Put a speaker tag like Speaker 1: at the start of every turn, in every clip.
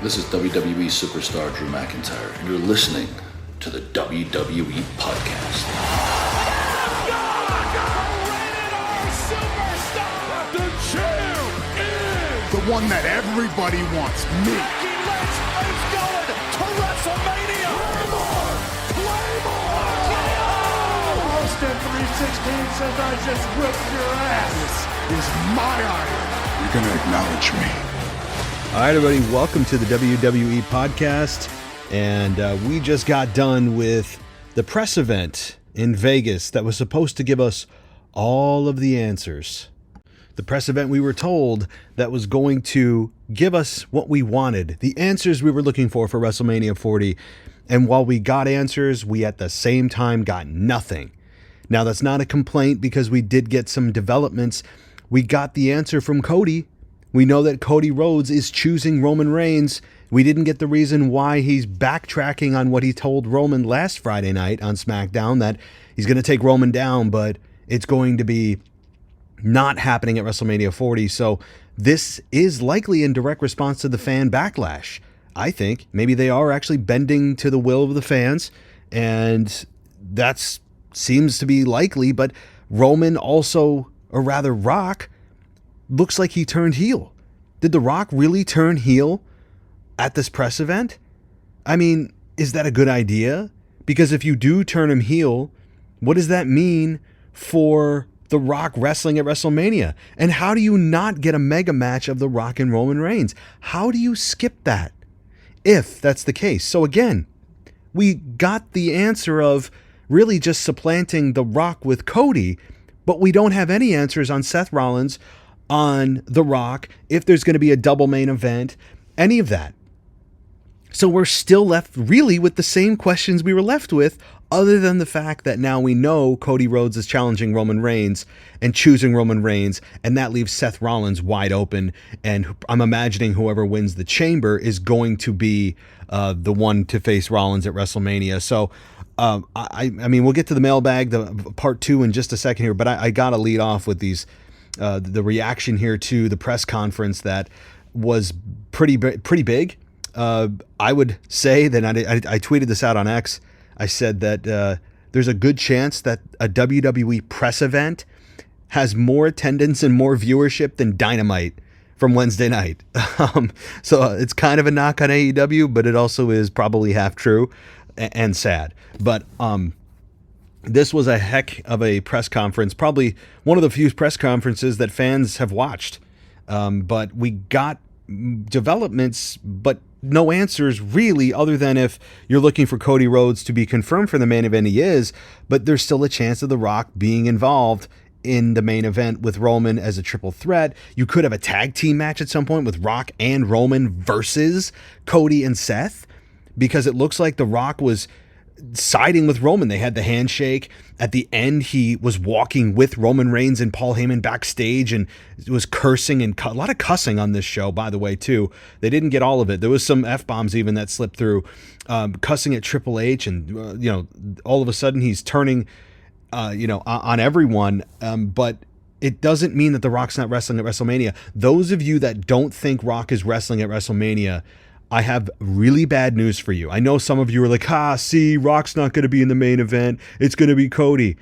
Speaker 1: This is WWE superstar Drew McIntyre, and you're listening to the WWE Podcast.
Speaker 2: The champ is
Speaker 3: the one that everybody wants, me.
Speaker 2: Becky Lynch is going to WrestleMania. Claymore!
Speaker 3: Austin 316 says I just whipped your ass. This is my iron. You're going to acknowledge me.
Speaker 4: All right, everybody, welcome to the WWE Podcast. And we just got done with the press event in Vegas that was supposed to give us all of the answers. The press event we were told that was going to give us what we wanted, the answers we were looking for WrestleMania 40. And while we got answers, we at the same time got nothing. Now, that's not a complaint because we did get some developments. We got the answer from Cody. We know that Cody Rhodes is choosing Roman Reigns. We didn't get the reason why he's backtracking on what he told Roman last Friday night on SmackDown, that he's going to take Roman down, but it's going to be not happening at WrestleMania 40. So this is likely in direct response to the fan backlash. I think maybe they are actually bending to the will of the fans, and that seems to be likely. But Roman also, or rather Rock, looks like he turned heel. Did The Rock really turn heel at this press event? I mean, is that a good idea? Because if you do turn him heel, what does that mean for The Rock wrestling at WrestleMania? And how do you not get a mega match of The Rock and Roman Reigns? How do you skip that if that's the case? So again, we got the answer of really just supplanting The Rock with Cody, but we don't have any answers on Seth Rollins, on The Rock, if there's going to be a double main event, any of that. So we're still left really with the same questions we were left with, other than the fact that now we know Cody Rhodes is challenging Roman Reigns and choosing Roman Reigns, and that leaves Seth Rollins wide open. And I'm imagining whoever wins the Chamber is going to be the one to face Rollins at WrestleMania. So I mean, we'll get to the mailbag, the part 2, in just a second here, but I got to lead off with these. The reaction here to the press conference that was pretty big. I would say that I tweeted this out on X. I said that there's a good chance that a WWE press event has more attendance and more viewership than Dynamite from Wednesday night. So it's kind of a knock on AEW, but it also is probably half true and sad. But this was a heck of a press conference, probably one of the few press conferences that fans have watched. But we got developments, but no answers really, other than if you're looking for Cody Rhodes to be confirmed for the main event, he is, but there's still a chance of The Rock being involved in the main event with Roman as a triple threat. You could have a tag team match at some point with Rock and Roman versus Cody and Seth, because it looks like The Rock was siding with Roman. They had the handshake. At the end, he was walking with Roman Reigns and Paul Heyman backstage and was cursing, and a lot of cussing on this show, by the way, too. They didn't get all of it. There was some F-bombs even that slipped through, cussing at Triple H, and all of a sudden he's turning on everyone. But it doesn't mean that The Rock's not wrestling at WrestleMania. Those of you that don't think Rock is wrestling at WrestleMania, I have really bad news for you. I know some of you are like, see, Rock's not going to be in the main event. It's going to be Cody.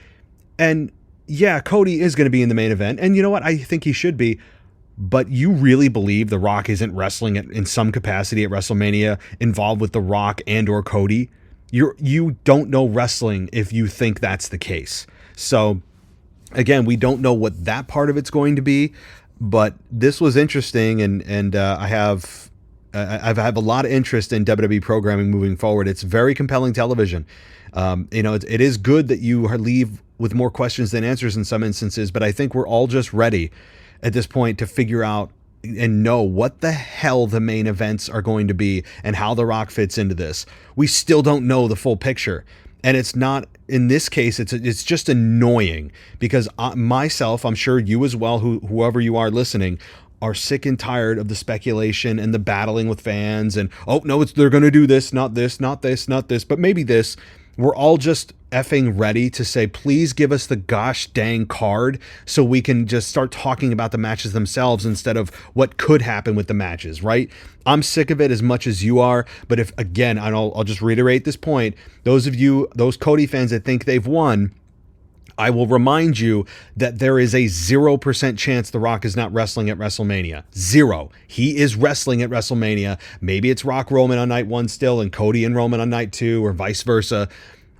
Speaker 4: And yeah, Cody is going to be in the main event. And you know what? I think he should be. But you really believe The Rock isn't wrestling in some capacity at WrestleMania involved with The Rock and or Cody? You don't know wrestling if you think that's the case. So again, we don't know what that part of it's going to be. But this was interesting, and I have a lot of interest in WWE programming moving forward. It's very compelling television. It is good that you leave with more questions than answers in some instances, but I think we're all just ready at this point to figure out and know what the hell the main events are going to be and how The Rock fits into this. We still don't know the full picture. And it's not, in this case, it's just annoying because myself, I'm sure you as well, whoever you are listening, are sick and tired of the speculation and the battling with fans and, oh, no, they're going to do this, not this, not this, not this, but maybe this. We're all just effing ready to say, please give us the gosh dang card so we can just start talking about the matches themselves instead of what could happen with the matches, right? I'm sick of it as much as you are, but if, again, I'll just reiterate this point, those Cody fans that think they've won, I will remind you that there is a 0% chance The Rock is not wrestling at WrestleMania. 0. He is wrestling at WrestleMania. Maybe it's Rock Roman on night 1 still and Cody and Roman on night 2 or vice versa.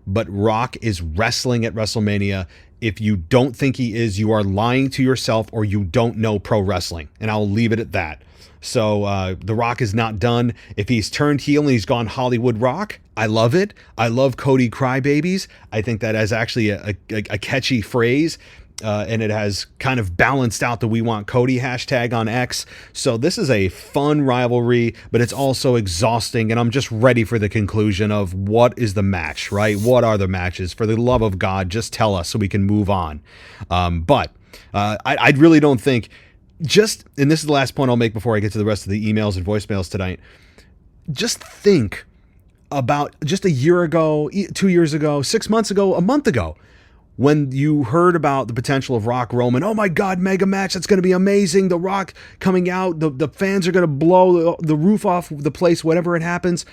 Speaker 4: But Rock is wrestling at WrestleMania. If you don't think he is, you are lying to yourself or you don't know pro wrestling. And I'll leave it at that. So The Rock is not done. If he's turned heel and he's gone Hollywood Rock, I love it. I love Cody Crybabies. I think that is actually a catchy phrase. And it has kind of balanced out the We Want Cody hashtag on X. So this is a fun rivalry, but it's also exhausting. And I'm just ready for the conclusion of what is the match, right? What are the matches? For the love of God, just tell us so we can move on. But I really don't think... and this is the last point I'll make before I get to the rest of the emails and voicemails tonight. Just think about just a year ago, 2 years ago, 6 months ago, a month ago, when you heard about the potential of Rock Roman. Oh my God, mega match. That's going to be amazing. The Rock coming out. The fans are going to blow the roof off the place, whatever it happens.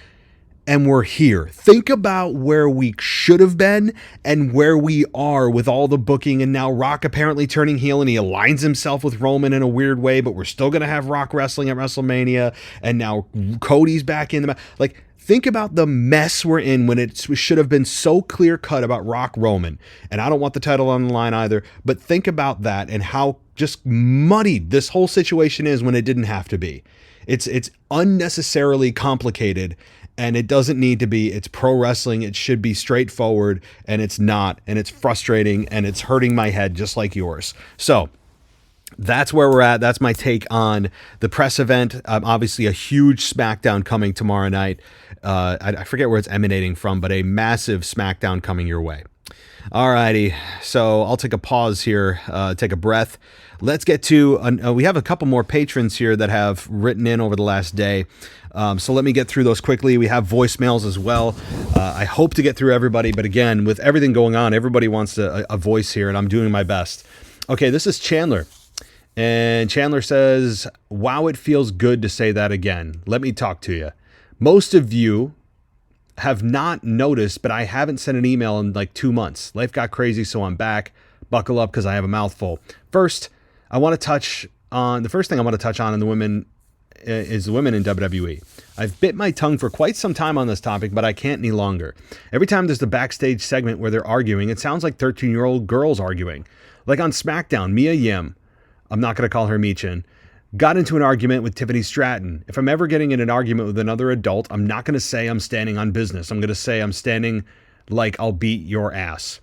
Speaker 4: And we're here. Think about where we should have been and where we are with all the booking. And now Rock apparently turning heel and he aligns himself with Roman in a weird way, but we're still going to have Rock wrestling at WrestleMania. And now Cody's back in the match. Like, think about the mess we're in when it should have been so clear cut about Rock Roman. And I don't want the title on the line either, but think about that and how just muddied this whole situation is when it didn't have to be. It's unnecessarily complicated. And it doesn't need to be. It's pro wrestling. It should be straightforward, and it's not. And it's frustrating, and it's hurting my head just like yours. So that's where we're at. That's my take on the press event. Obviously, a huge SmackDown coming tomorrow night. I forget where it's emanating from, but a massive SmackDown coming your way. Alrighty, so I'll take a pause here, take a breath. Let's get to, we have a couple more patrons here that have written in over the last day. So let me get through those quickly. We have voicemails as well. I hope to get through everybody, but again, with everything going on, everybody wants a voice here, and I'm doing my best. Okay, this is Chandler. And Chandler says, wow, it feels good to say that again. Let me talk to you. Most of you have not noticed, but I haven't sent an email in like 2 months. Life got crazy, so I'm back. Buckle up because I have a mouthful. First, the first thing I want to touch on in the women is the women in WWE. I've bit my tongue for quite some time on this topic, but I can't any longer. Every time there's the backstage segment where they're arguing, it sounds like 13-year-old girls arguing. Like on SmackDown, Mia Yim, I'm not going to call her Michin, got into an argument with Tiffany Stratton. If I'm ever getting in an argument with another adult, I'm not going to say I'm standing on business. I'm going to say I'm standing like I'll beat your ass.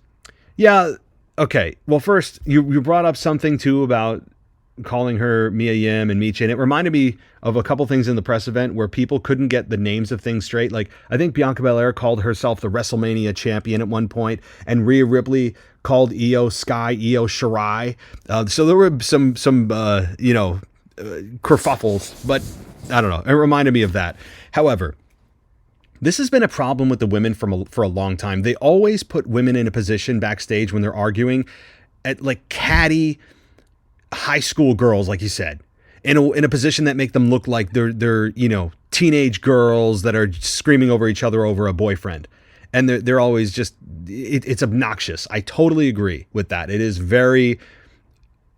Speaker 4: Yeah, okay. Well, first, you brought up something, too, about calling her Mia Yim and Michin. It reminded me of a couple things in the press event where people couldn't get the names of things straight. Like, I think Bianca Belair called herself the WrestleMania champion at one point, and Rhea Ripley called Io Sky Io Shirai. So there were some kerfuffles, but I don't know. It reminded me of that. However, this has been a problem with the women for a long time. They always put women in a position backstage when they're arguing at like catty high school girls, like you said, in a position that make them look like they're teenage girls that are screaming over each other over a boyfriend. And they're always just, it's obnoxious. I totally agree with that. It is very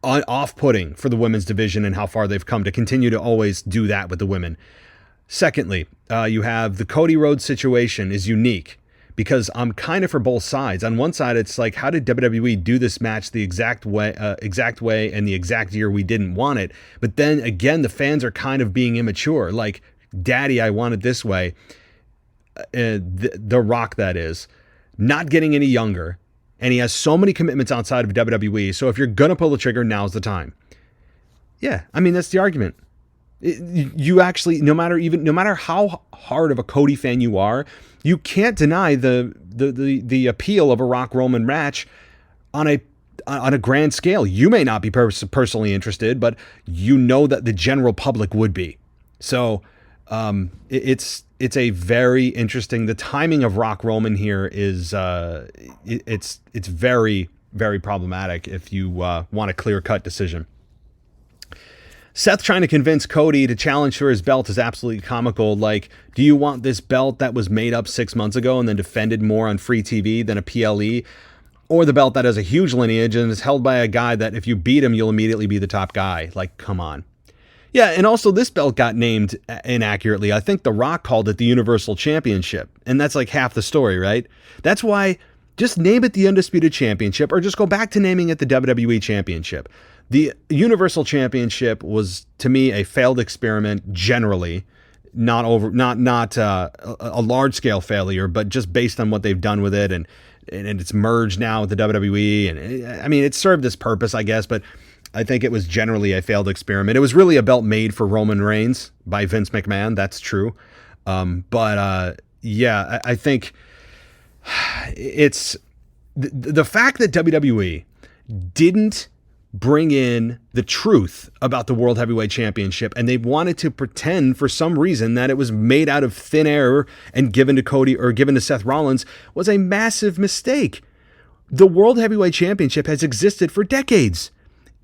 Speaker 4: off-putting for the women's division and how far they've come to continue to always do that with the women. Secondly, you have the Cody Rhodes situation is unique because I'm kind of for both sides. On one side, it's like, how did WWE do this match the exact way and the exact year we didn't want it? But then again, the fans are kind of being immature. Like, Daddy, I want it this way. The Rock, that is, not getting any younger. And he has so many commitments outside of WWE. So if you're going to pull the trigger, now's the time. Yeah, I mean, that's the argument. You actually, no matter how hard of a Cody fan you are, you can't deny the appeal of a Rock Roman match on a grand scale. You may not be personally interested, but you know that the general public would be. So it's it's a very interesting. The timing of Rock Roman here is it's very, very problematic if you want a clear-cut decision. Seth trying to convince Cody to challenge for his belt is absolutely comical. Like, do you want this belt that was made up 6 months ago and then defended more on free TV than a PLE? Or the belt that has a huge lineage and is held by a guy that if you beat him, you'll immediately be the top guy? Like, come on. Yeah, and also this belt got named inaccurately. I think The Rock called it the Universal Championship, and that's like half the story, right? That's why just name it the Undisputed Championship, or just go back to naming it the WWE Championship. The Universal Championship was, to me, a failed experiment generally, not a large-scale failure, but just based on what they've done with it, and it's merged now with the WWE, and I mean, it served this purpose, I guess, but I think it was generally a failed experiment. It was really a belt made for Roman Reigns by Vince McMahon, that's true. Yeah, I think it's the fact that WWE didn't bring in the truth about the World Heavyweight Championship, and they wanted to pretend for some reason that it was made out of thin air and given to Cody or given to Seth Rollins, was a massive mistake. The World Heavyweight Championship has existed for decades,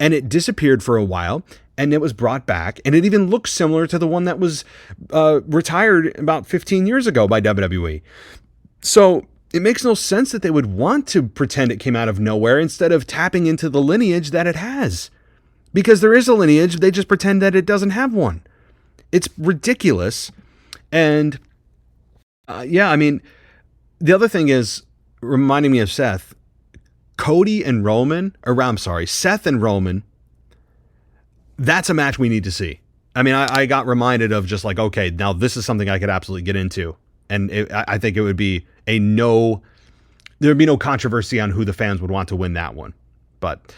Speaker 4: and it disappeared for a while, and it was brought back, and it even looks similar to the one that was retired about 15 years ago by WWE. So it makes no sense that they would want to pretend it came out of nowhere instead of tapping into the lineage that it has. Because there is a lineage, they just pretend that it doesn't have one. It's ridiculous. And yeah, I mean, the other thing is, reminding me of Seth, Seth and Roman, that's a match we need to see. I mean, I got reminded of just like, okay, now this is something I could absolutely get into. And I think it would be there'd be no controversy on who the fans would want to win that one. But,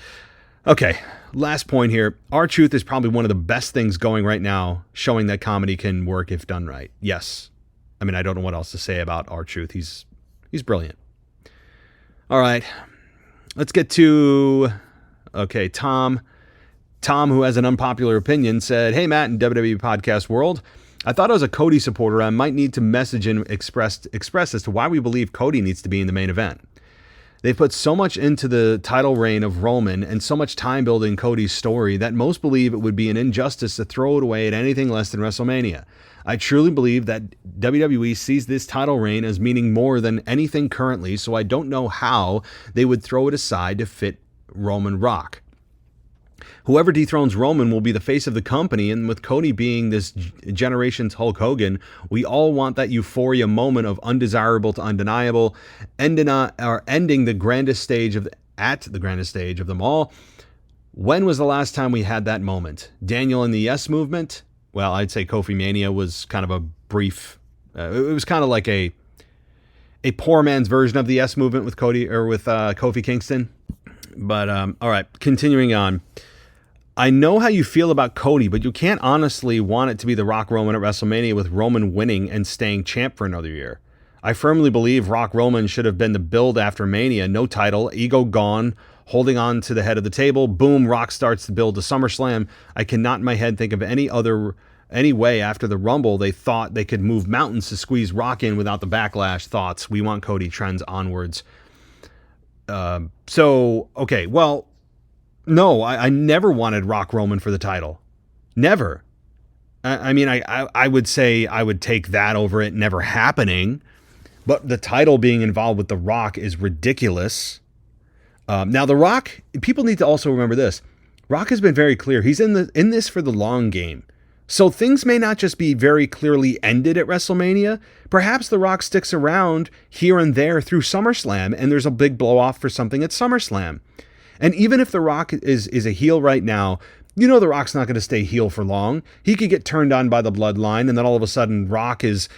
Speaker 4: okay, last point here. R-Truth is probably one of the best things going right now, showing that comedy can work if done right. Yes. I mean, I don't know what else to say about R-Truth. He's brilliant. All right. Let's get to, okay, Tom. Tom, who has an unpopular opinion, said, "Hey, Matt and WWE Podcast World. I thought as a Cody supporter, I might need to message and express as to why we believe Cody needs to be in the main event. They've put so much into the title reign of Roman and so much time building Cody's story that most believe it would be an injustice to throw it away at anything less than WrestleMania. I truly believe that WWE sees this title reign as meaning more than anything currently, so I don't know how they would throw it aside to fit Roman Rock. Whoever dethrones Roman will be the face of the company, and with Cody being this generation's Hulk Hogan, we all want that euphoria moment of undesirable to undeniable, ending the grandest stage of them all. When was the last time we had that moment? Daniel and the Yes Movement? Well, I'd say Kofi Mania was kind of a brief. It was kind of like a poor man's version of the Yes Movement with Cody or with Kofi Kingston. But all right, continuing on. I know how you feel about Cody, but you can't honestly want it to be the Rock Roman at WrestleMania with Roman winning and staying champ for another year. I firmly believe Rock Roman should have been the build after Mania, no title, ego gone, holding on to the head of the table, boom, Rock starts the build to SummerSlam. I cannot in my head think of any way after the Rumble they thought they could move mountains to squeeze Rock in without the backlash. Thoughts, we want Cody, trends onwards. Okay, well, no, I never wanted Rock Roman for the title. Never. I mean, I would say I would take that over it never happening, but the title being involved with The Rock is ridiculous. Now, The Rock, people need to also remember this. Rock has been very clear. He's in this for the long game. So things may not just be very clearly ended at WrestleMania. Perhaps The Rock sticks around here and there through SummerSlam, and there's a big blow-off for something at SummerSlam. And even if The Rock is a heel right now, you know The Rock's not going to stay heel for long. He could get turned on by the bloodline, and then all of a sudden Rock is,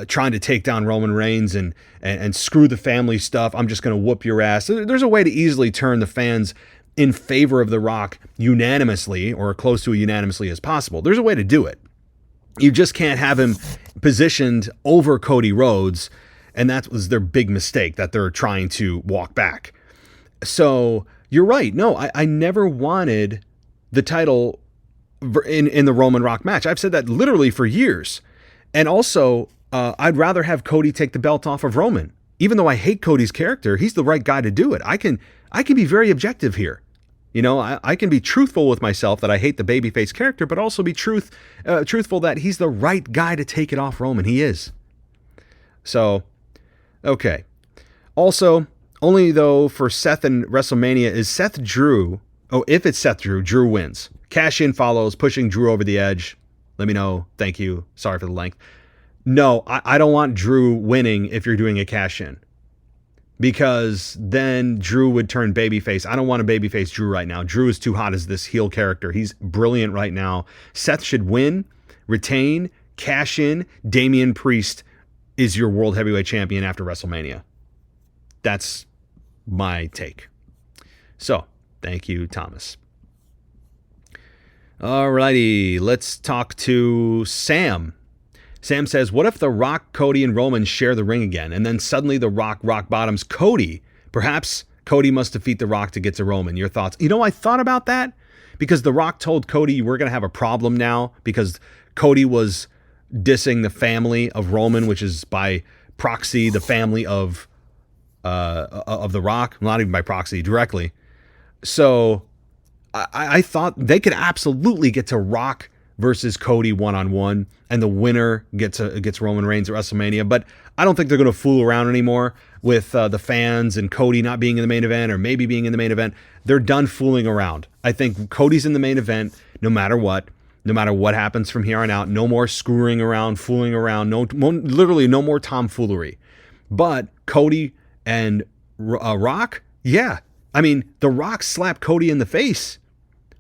Speaker 4: trying to take down Roman Reigns and screw the family stuff. I'm just going to whoop your ass. There's a way to easily turn the fans in favor of The Rock unanimously, or close to unanimously as possible. There's a way to do it. You just can't have him positioned over Cody Rhodes, and that was their big mistake that they're trying to walk back. So you're right. No, I never wanted the title in the Roman Rock match. I've said that literally for years. And also, I'd rather have Cody take the belt off of Roman. Even though I hate Cody's character, he's the right guy to do it. I can be very objective here. You know, I can be truthful with myself that I hate the babyface character, but also be truthful that he's the right guy to take it off Roman. He is. So, okay. Also, only though for Seth and WrestleMania is Seth Drew. Oh, if it's Seth Drew, Drew wins. Cash in follows, pushing Drew over the edge. Let me know. Thank you. Sorry for the length. No, I don't want Drew winning if you're doing a cash in. Because then Drew would turn babyface. I don't want a babyface Drew right now. Drew is too hot as this heel character. He's brilliant right now. Seth should win, retain, cash in. Damian Priest is your World Heavyweight Champion after WrestleMania. That's my take. So, thank you, Thomas. Alrighty, let's talk to Sam. Sam says, what if The Rock, Cody, and Roman share the ring again, and then suddenly The Rock bottoms Cody? Perhaps Cody must defeat The Rock to get to Roman. Your thoughts? You know, I thought about that because The Rock told Cody we're going to have a problem now because Cody was dissing the family of Roman, which is by proxy the family of The Rock, not even by proxy, directly. So I thought they could absolutely get to Rock versus Cody one-on-one, and the winner gets Roman Reigns at WrestleMania. But I don't think they're going to fool around anymore with the fans and Cody not being in the main event or maybe being in the main event. They're done fooling around. I think Cody's in the main event no matter what happens from here on out. No more screwing around, fooling around, literally no more tomfoolery. But Cody and Rock, yeah. I mean, The Rock slapped Cody in the face.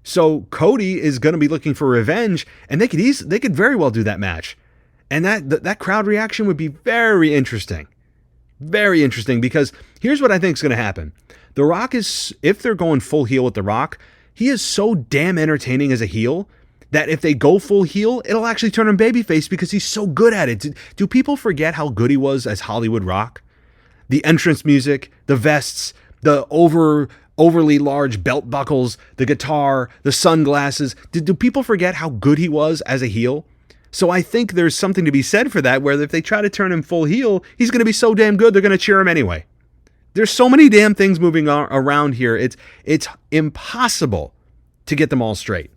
Speaker 4: So Cody is going to be looking for revenge, and they could very well do that match. And that crowd reaction would be very interesting. Very interesting, because here's what I think is going to happen. The Rock is, if they're going full heel with The Rock, he is so damn entertaining as a heel that if they go full heel, it'll actually turn him babyface because he's so good at it. Do people forget how good he was as Hollywood Rock? The entrance music, the vests, the overly large belt buckles, the guitar, the sunglasses. Do people forget how good he was as a heel? So I think there's something to be said for that, where if they try to turn him full heel, he's going to be so damn good, they're going to cheer him anyway. There's so many damn things moving around here. It's impossible to get them all straight.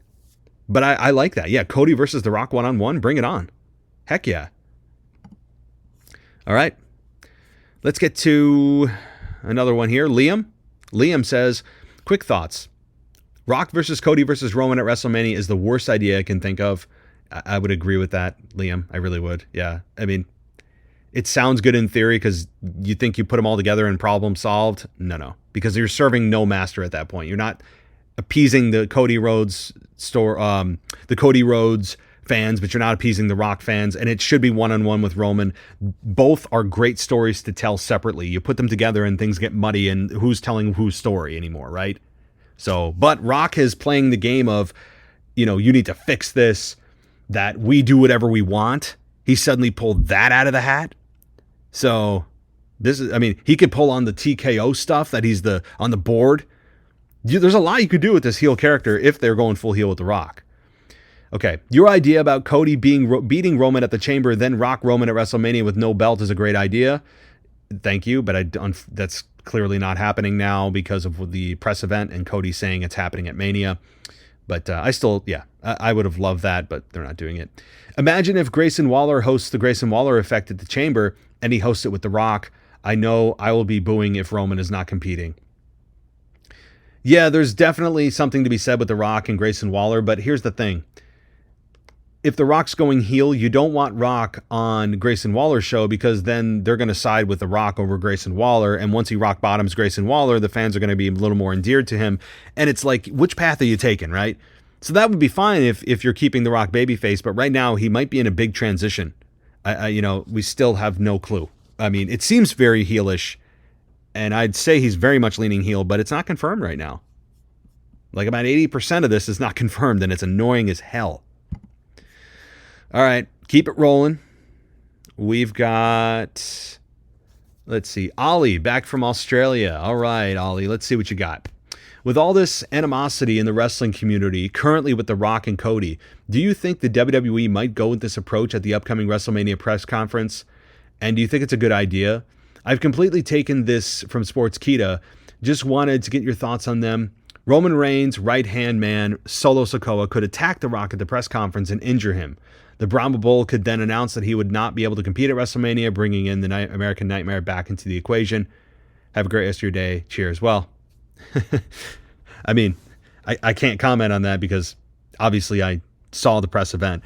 Speaker 4: But I like that. Yeah, Cody versus The Rock one-on-one. Bring it on. Heck yeah. All right. Let's get to another one here. Liam says, quick thoughts. Rock versus Cody versus Roman at WrestleMania is the worst idea I can think of. I would agree with that, Liam. I really would. Yeah. I mean, it sounds good in theory because you think you put them all together and problem solved. No. Because you're serving no master at that point. You're not appeasing the Cody Rhodes fans, but you're not appeasing the Rock fans, and it should be one-on-one with Roman. Both are great stories to tell separately. You put them together and things get muddy, and who's telling whose story anymore, right? So, but Rock is playing the game of, you need to fix this, that we do whatever we want. He suddenly pulled that out of the hat. So, he could pull on the TKO stuff that he's on the board. There's a lot you could do with this heel character if they're going full heel with The Rock. Okay, your idea about Cody beating Roman at the Chamber, then Rock Roman at WrestleMania with no belt is a great idea. Thank you, but that's clearly not happening now because of the press event and Cody saying it's happening at Mania. But I would have loved that, but they're not doing it. Imagine if Grayson Waller hosts the Grayson Waller effect at the Chamber and he hosts it with The Rock. I know I will be booing if Roman is not competing. Yeah, there's definitely something to be said with The Rock and Grayson Waller, but here's the thing. If The Rock's going heel, you don't want Rock on Grayson Waller's show because then they're going to side with The Rock over Grayson Waller. And once he rock bottoms Grayson Waller, the fans are going to be a little more endeared to him. And it's like, which path are you taking, right? So that would be fine if you're keeping The Rock babyface. But right now, he might be in a big transition. We still have no clue. I mean, it seems very heelish. And I'd say he's very much leaning heel, but it's not confirmed right now. Like about 80% of this is not confirmed, and it's annoying as hell. All right, keep it rolling. We've got, let's see, Ollie back from Australia. All right, Ollie, let's see what you got. With all this animosity in the wrestling community, currently with The Rock and Cody, do you think the WWE might go with this approach at the upcoming WrestleMania press conference? And do you think it's a good idea? I've completely taken this from Sportskeeda. Just wanted to get your thoughts on them. Roman Reigns' right-hand man, Solo Sikoa, could attack The Rock at the press conference and injure him. The Brahma Bull could then announce that he would not be able to compete at WrestleMania, bringing in the American Nightmare back into the equation. Have a great rest of your day. Cheers. Well, I mean, I can't comment on that because obviously I saw the press event.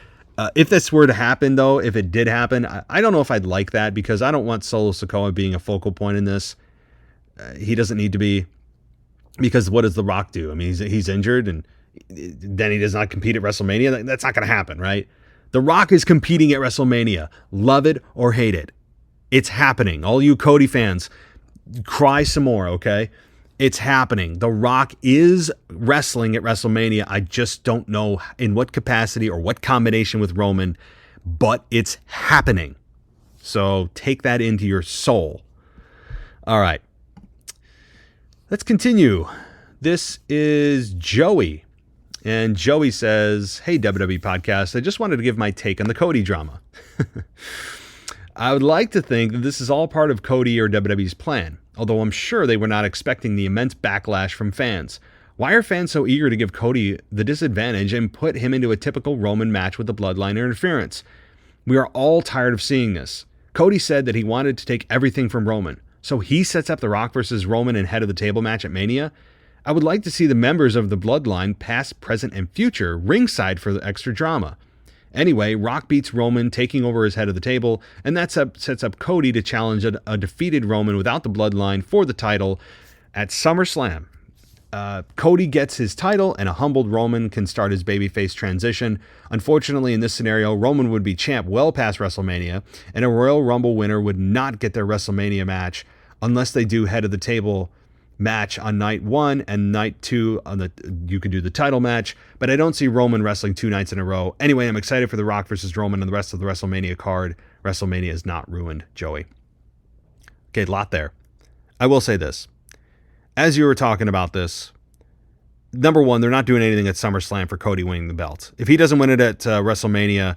Speaker 4: If this were to happen, though, if it did happen, I don't know if I'd like that because I don't want Solo Sikoa being a focal point in this. He doesn't need to be, because what does The Rock do? I mean, he's injured and then he does not compete at WrestleMania. That's not going to happen, right? The Rock is competing at WrestleMania. Love it or hate it. It's happening. All you Cody fans, cry some more, okay? It's happening. The Rock is wrestling at WrestleMania. I just don't know in what capacity or what combination with Roman, but it's happening. So take that into your soul. All right. Let's continue. This is Joey. And Joey says, "Hey, WWE Podcast, I just wanted to give my take on the Cody drama. I would like to think that this is all part of Cody or WWE's plan, although I'm sure they were not expecting the immense backlash from fans. Why are fans so eager to give Cody the disadvantage and put him into a typical Roman match with the bloodline interference? We are all tired of seeing this. Cody said that he wanted to take everything from Roman, so he sets up the Rock versus Roman and head of the table match at Mania. I would like to see the members of the bloodline, past, present, and future, ringside for the extra drama. Anyway, Rock beats Roman, taking over his head of the table, and that sets up Cody to challenge a defeated Roman without the bloodline for the title at SummerSlam. Cody gets his title, and a humbled Roman can start his babyface transition. Unfortunately, in this scenario, Roman would be champ well past WrestleMania, and a Royal Rumble winner would not get their WrestleMania match unless they do head of the table match on night 1 and night 2 you could do the title match, but I don't see Roman wrestling 2 nights in a row. Anyway, I'm excited for The Rock versus Roman and the rest of the WrestleMania card. WrestleMania is not ruined, Joey." Okay, a lot there. I will say this. As you were talking about this, number one, they're not doing anything at SummerSlam for Cody winning the belt. If he doesn't win it at WrestleMania,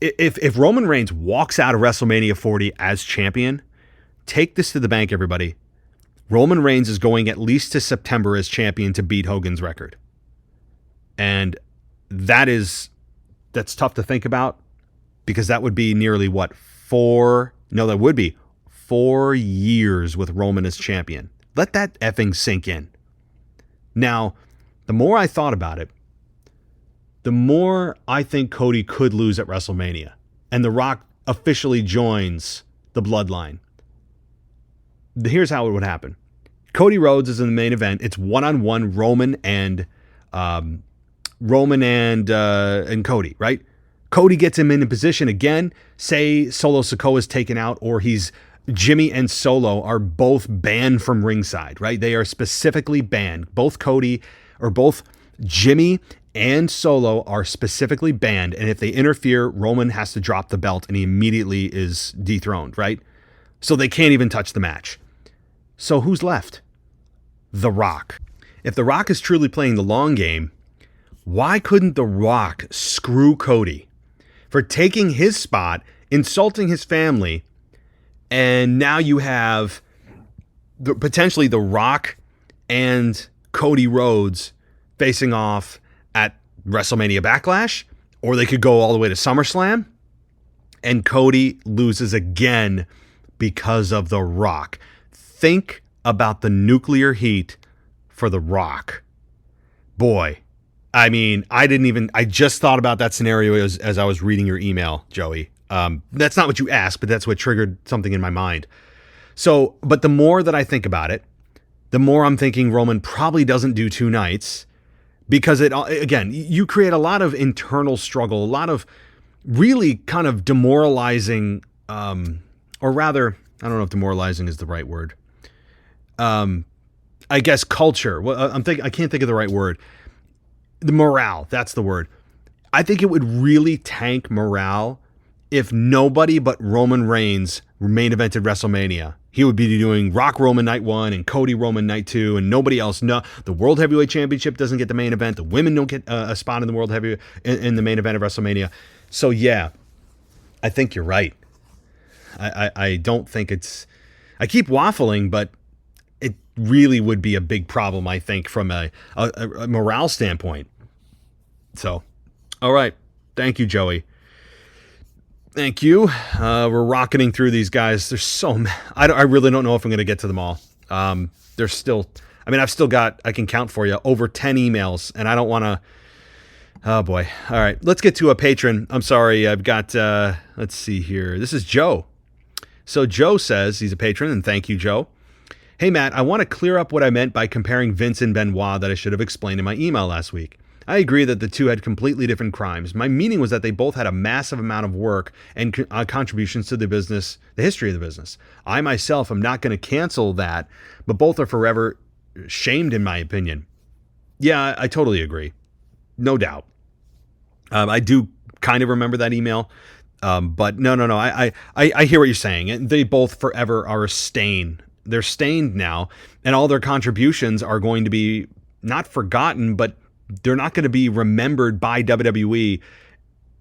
Speaker 4: if Roman Reigns walks out of WrestleMania 40 as champion, take this to the bank, everybody. Roman Reigns is going at least to September as champion to beat Hogan's record. And that's tough to think about because that would be nearly 4 years with Roman as champion. Let that effing sink in. Now, the more I thought about it, the more I think Cody could lose at WrestleMania and The Rock officially joins the bloodline. Here's how it would happen. Cody Rhodes is in the main event. It's one-on-one Roman and Cody, right? Cody gets him in a position again. Say Solo Sikoa is taken out, or Jimmy and Solo are both banned from ringside, right? They are specifically banned. Both Jimmy and Solo are specifically banned. And if they interfere, Roman has to drop the belt and he immediately is dethroned, right? So they can't even touch the match. So who's left? The Rock. If The Rock is truly playing the long game, why couldn't The Rock screw Cody for taking his spot, insulting his family, and now you have potentially The Rock and Cody Rhodes facing off at WrestleMania Backlash, or they could go all the way to SummerSlam, and Cody loses again because of The Rock. Think about the nuclear heat for The Rock. Boy, I mean, I just thought about that scenario as I was reading your email, Joey. That's not what you asked, but that's what triggered something in my mind. So, but the more that I think about it, the more I'm thinking Roman probably doesn't do 2 nights because again, you create a lot of internal struggle, a lot of really kind of demoralizing, or rather, I don't know if demoralizing is the right word. I guess culture. Well, I can't think of the right word. The morale, that's the word. I think it would really tank morale if nobody but Roman Reigns main evented WrestleMania. he would be doing Rock Roman night 1 and Cody Roman night 2, and nobody else. No, the World Heavyweight Championship doesn't get the main event. The women don't get a spot in the World Heavyweight in the main event of WrestleMania. So yeah, I think you're right. I don't think it's. I keep waffling, but it really would be a big problem, I think, from a morale standpoint. So, all right. Thank you, Joey. Thank you. We're rocketing through these guys. There's so many. I really don't know if I'm going to get to them all. There's still, I've still got, I can count for you, over 10 emails, and I don't want to, oh boy. All right, let's get to a patron. I'm sorry, I've got, let's see here. This is Joe. So Joe says, he's a patron, and thank you, Joe. Hey, Matt, I want to clear up what I meant by comparing Vince and Benoit that I should have explained in my email last week. I agree that the two had completely different crimes. My meaning was that they both had a massive amount of work and contributions to the business, the history of the business. I myself am not going to cancel that, but both are forever shamed in my opinion. Yeah, I totally agree. No doubt. I do kind of remember that email, but no. I hear what you're saying. And they both forever are a stain. They're stained now, and all their contributions are going to be not forgotten, but they're not going to be remembered by WWE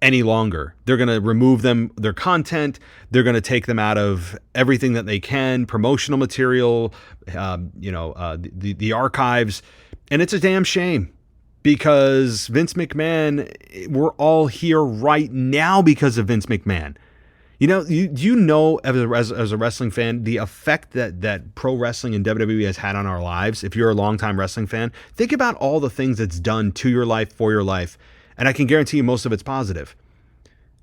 Speaker 4: any longer. They're going to remove their content. They're going to take them out of everything that they can, promotional material, the archives. And it's a damn shame because Vince McMahon, we're all here right now because of Vince McMahon. You know, as a wrestling fan, the effect that pro wrestling and WWE has had on our lives. If you're a longtime wrestling fan, think about all the things it's done to your life, for your life, and I can guarantee you most of it's positive.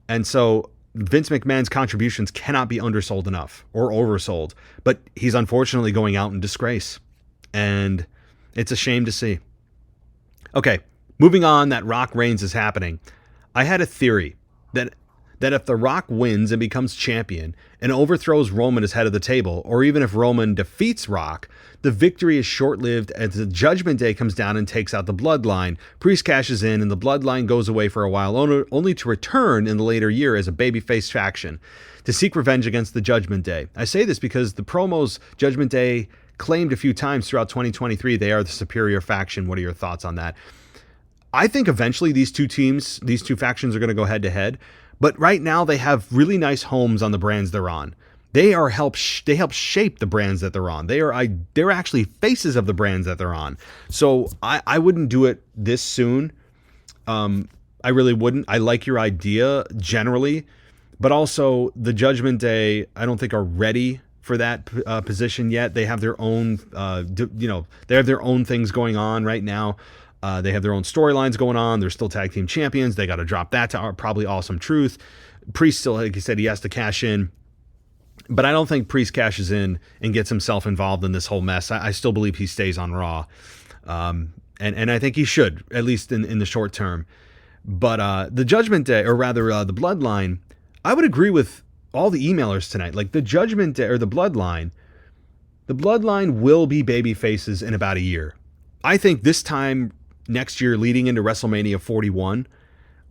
Speaker 4: And so Vince McMahon's contributions cannot be undersold enough or oversold, but he's unfortunately going out in disgrace, and it's a shame to see. Okay, moving on, that Rock Reigns is happening. I had a theory that if The Rock wins and becomes champion and overthrows Roman as head of the table, or even if Roman defeats Rock, the victory is short-lived as the Judgment Day comes down and takes out the Bloodline. Priest cashes in and the Bloodline goes away for a while, only to return in the later year as a babyface faction to seek revenge against the Judgment Day. I say this because the promos Judgment Day claimed a few times throughout 2023 they are the superior faction. What are your thoughts on that? I think eventually these two factions are going to go head-to-head. But right now they have really nice homes on the brands they're on. They help shape the brands that they're on. They're actually faces of the brands that they're on. So I wouldn't do it this soon. I really wouldn't. I like your idea generally, but also the Judgment Day I don't think are ready for that position yet. They have their own they have their own things going on right now. They have their own storylines going on. They're still tag team champions. They got to drop that to probably Awesome Truth. Priest still, like you said, he has to cash in. But I don't think Priest cashes in and gets himself involved in this whole mess. I still believe he stays on Raw. And I think he should, at least in the short term. But the Judgment Day, or rather the Bloodline, I would agree with all the emailers tonight. Like the Judgment Day or the Bloodline will be baby faces in about a year. I think this time next year, leading into WrestleMania 41,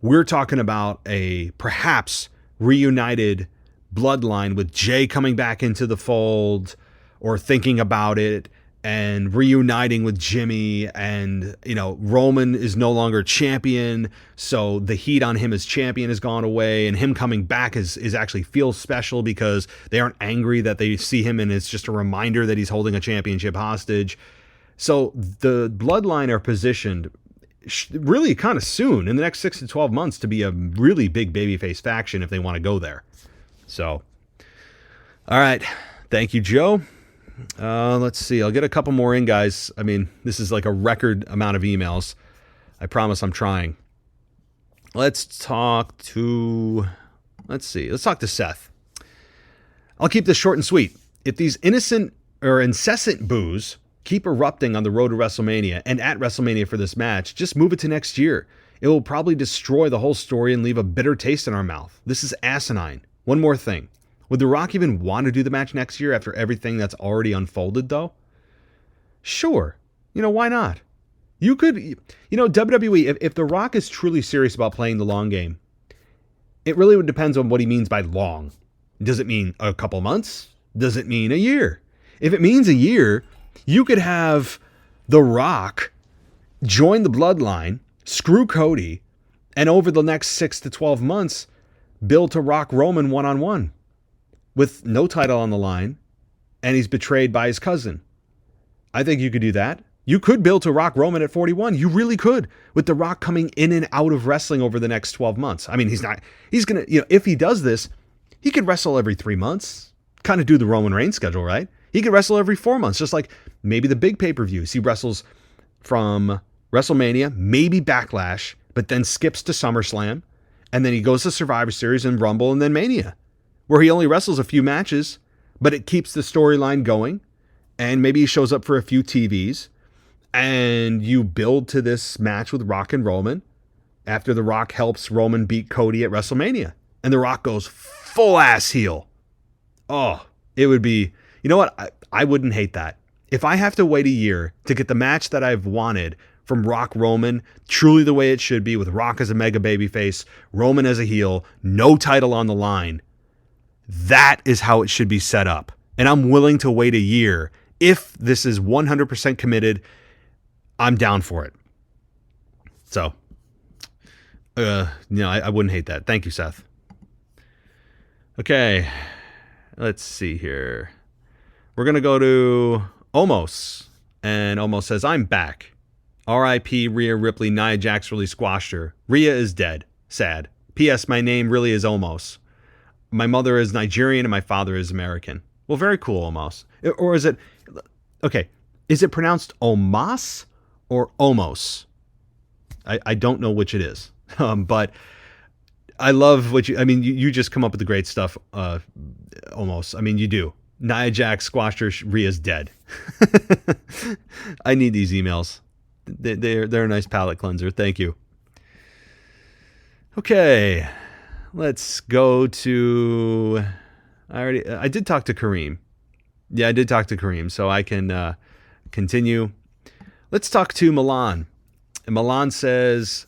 Speaker 4: we're talking about a perhaps reunited Bloodline with Jay coming back into the fold or thinking about it and reuniting with Jimmy, and Roman is no longer champion, so the heat on him as champion has gone away, and him coming back is actually feels special because they aren't angry that they see him, and it's just a reminder that he's holding a championship hostage. So the Bloodline are positioned really kind of soon in the next 6 to 12 months to be a really big babyface faction if they want to go there. So, all right. Thank you, Joe. Let's see. I'll get a couple more in, guys. I mean, this is like a record amount of emails. I promise I'm trying. Let's talk to Seth. I'll keep this short and sweet. If these innocent or incessant boos keep erupting on the road to WrestleMania and at WrestleMania for this match, just move it to next year. It will probably destroy the whole story and leave a bitter taste in our mouth. This is asinine. One more thing. Would The Rock even want to do the match next year after everything that's already unfolded, though? Sure. Why not? You could, WWE, if The Rock is truly serious about playing the long game, it really depends on what he means by long. Does it mean a couple months? does it mean a year? If it means a year, you could have The Rock join the bloodline, screw Cody, and over the next 6 to 12 months, build to Rock Roman one-on-one with no title on the line, and he's betrayed by his cousin. I think you could do that. You could build to Rock Roman at 41. You really could, with The Rock coming in and out of wrestling over the next 12 months. I mean, he's going to, if he does this, he could wrestle every 3 months, kind of do the Roman Reigns schedule, right? He could wrestle every 4 months, just like maybe the big pay-per-views. He wrestles from WrestleMania, maybe Backlash, but then skips to SummerSlam, and then he goes to Survivor Series and Rumble and then Mania, where he only wrestles a few matches, but it keeps the storyline going, and maybe he shows up for a few TVs, and you build to this match with Rock and Roman after The Rock helps Roman beat Cody at WrestleMania, and The Rock goes full ass heel. Oh, it would be, you know what? I wouldn't hate that. If I have to wait a year to get the match that I've wanted from Rock Roman, truly the way it should be, with Rock as a mega babyface, Roman as a heel, no title on the line, that is how it should be set up. And I'm willing to wait a year. If this is 100% committed, I'm down for it. So, I wouldn't hate that. Thank you, Seth. Okay, let's see here. We're going to go to Omos. And Omos says, I'm back. R.I.P. Rhea Ripley. Nia Jax really squashed her. Rhea is dead. Sad. P.S. My name really is Omos. My mother is Nigerian and my father is American. Well, very cool, Omos. Or is it... Okay, is it pronounced Omos or Omos? I don't know which it is. But I love what you just come up with the great stuff, Omos. I mean, you do. Nia Jax squashed her, Rhea's dead. I need these emails. They're a nice palate cleanser. Thank you. Okay, let's go to... I did talk to Kareem. Yeah, I did talk to Kareem, so I can continue. Let's talk to Milan. And Milan says,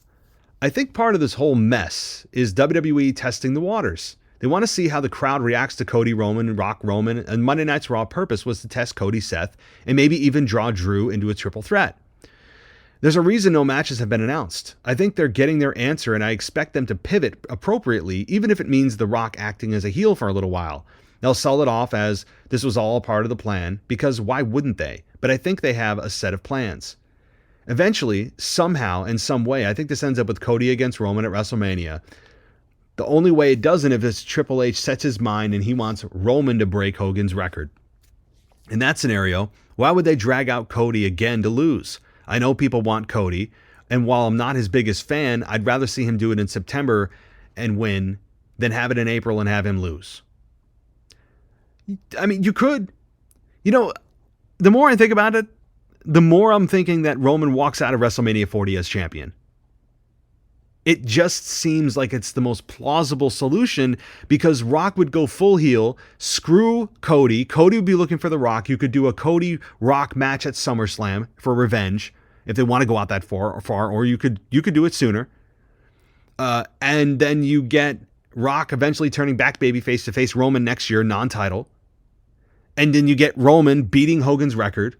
Speaker 4: I think part of this whole mess is WWE testing the waters. They want to see how the crowd reacts to Cody Roman and Rock Roman, and Monday Night's Raw purpose was to test Cody, Seth, and maybe even draw Drew into a triple threat. There's a reason no matches have been announced. I think they're getting their answer, and I expect them to pivot appropriately, even if it means The Rock acting as a heel for a little while. They'll sell it off as this was all part of the plan, because why wouldn't they? But I think they have a set of plans. Eventually, somehow, in some way, I think this ends up with Cody against Roman at WrestleMania. The only way it doesn't if it's Triple H sets his mind and he wants Roman to break Hogan's record. In that scenario, why would they drag out Cody again to lose? I know people want Cody, and while I'm not his biggest fan, I'd rather see him do it in September and win than have it in April and have him lose. I mean, you could. The more I think about it, the more I'm thinking that Roman walks out of WrestleMania 40 as champion. It just seems like it's the most plausible solution, because Rock would go full heel, screw Cody. Cody would be looking for The Rock. You could do a Cody-Rock match at SummerSlam for revenge if they want to go out that far, or you could do it sooner. And then you get Rock eventually turning back babyface to face Roman next year, non-title. And then you get Roman beating Hogan's record.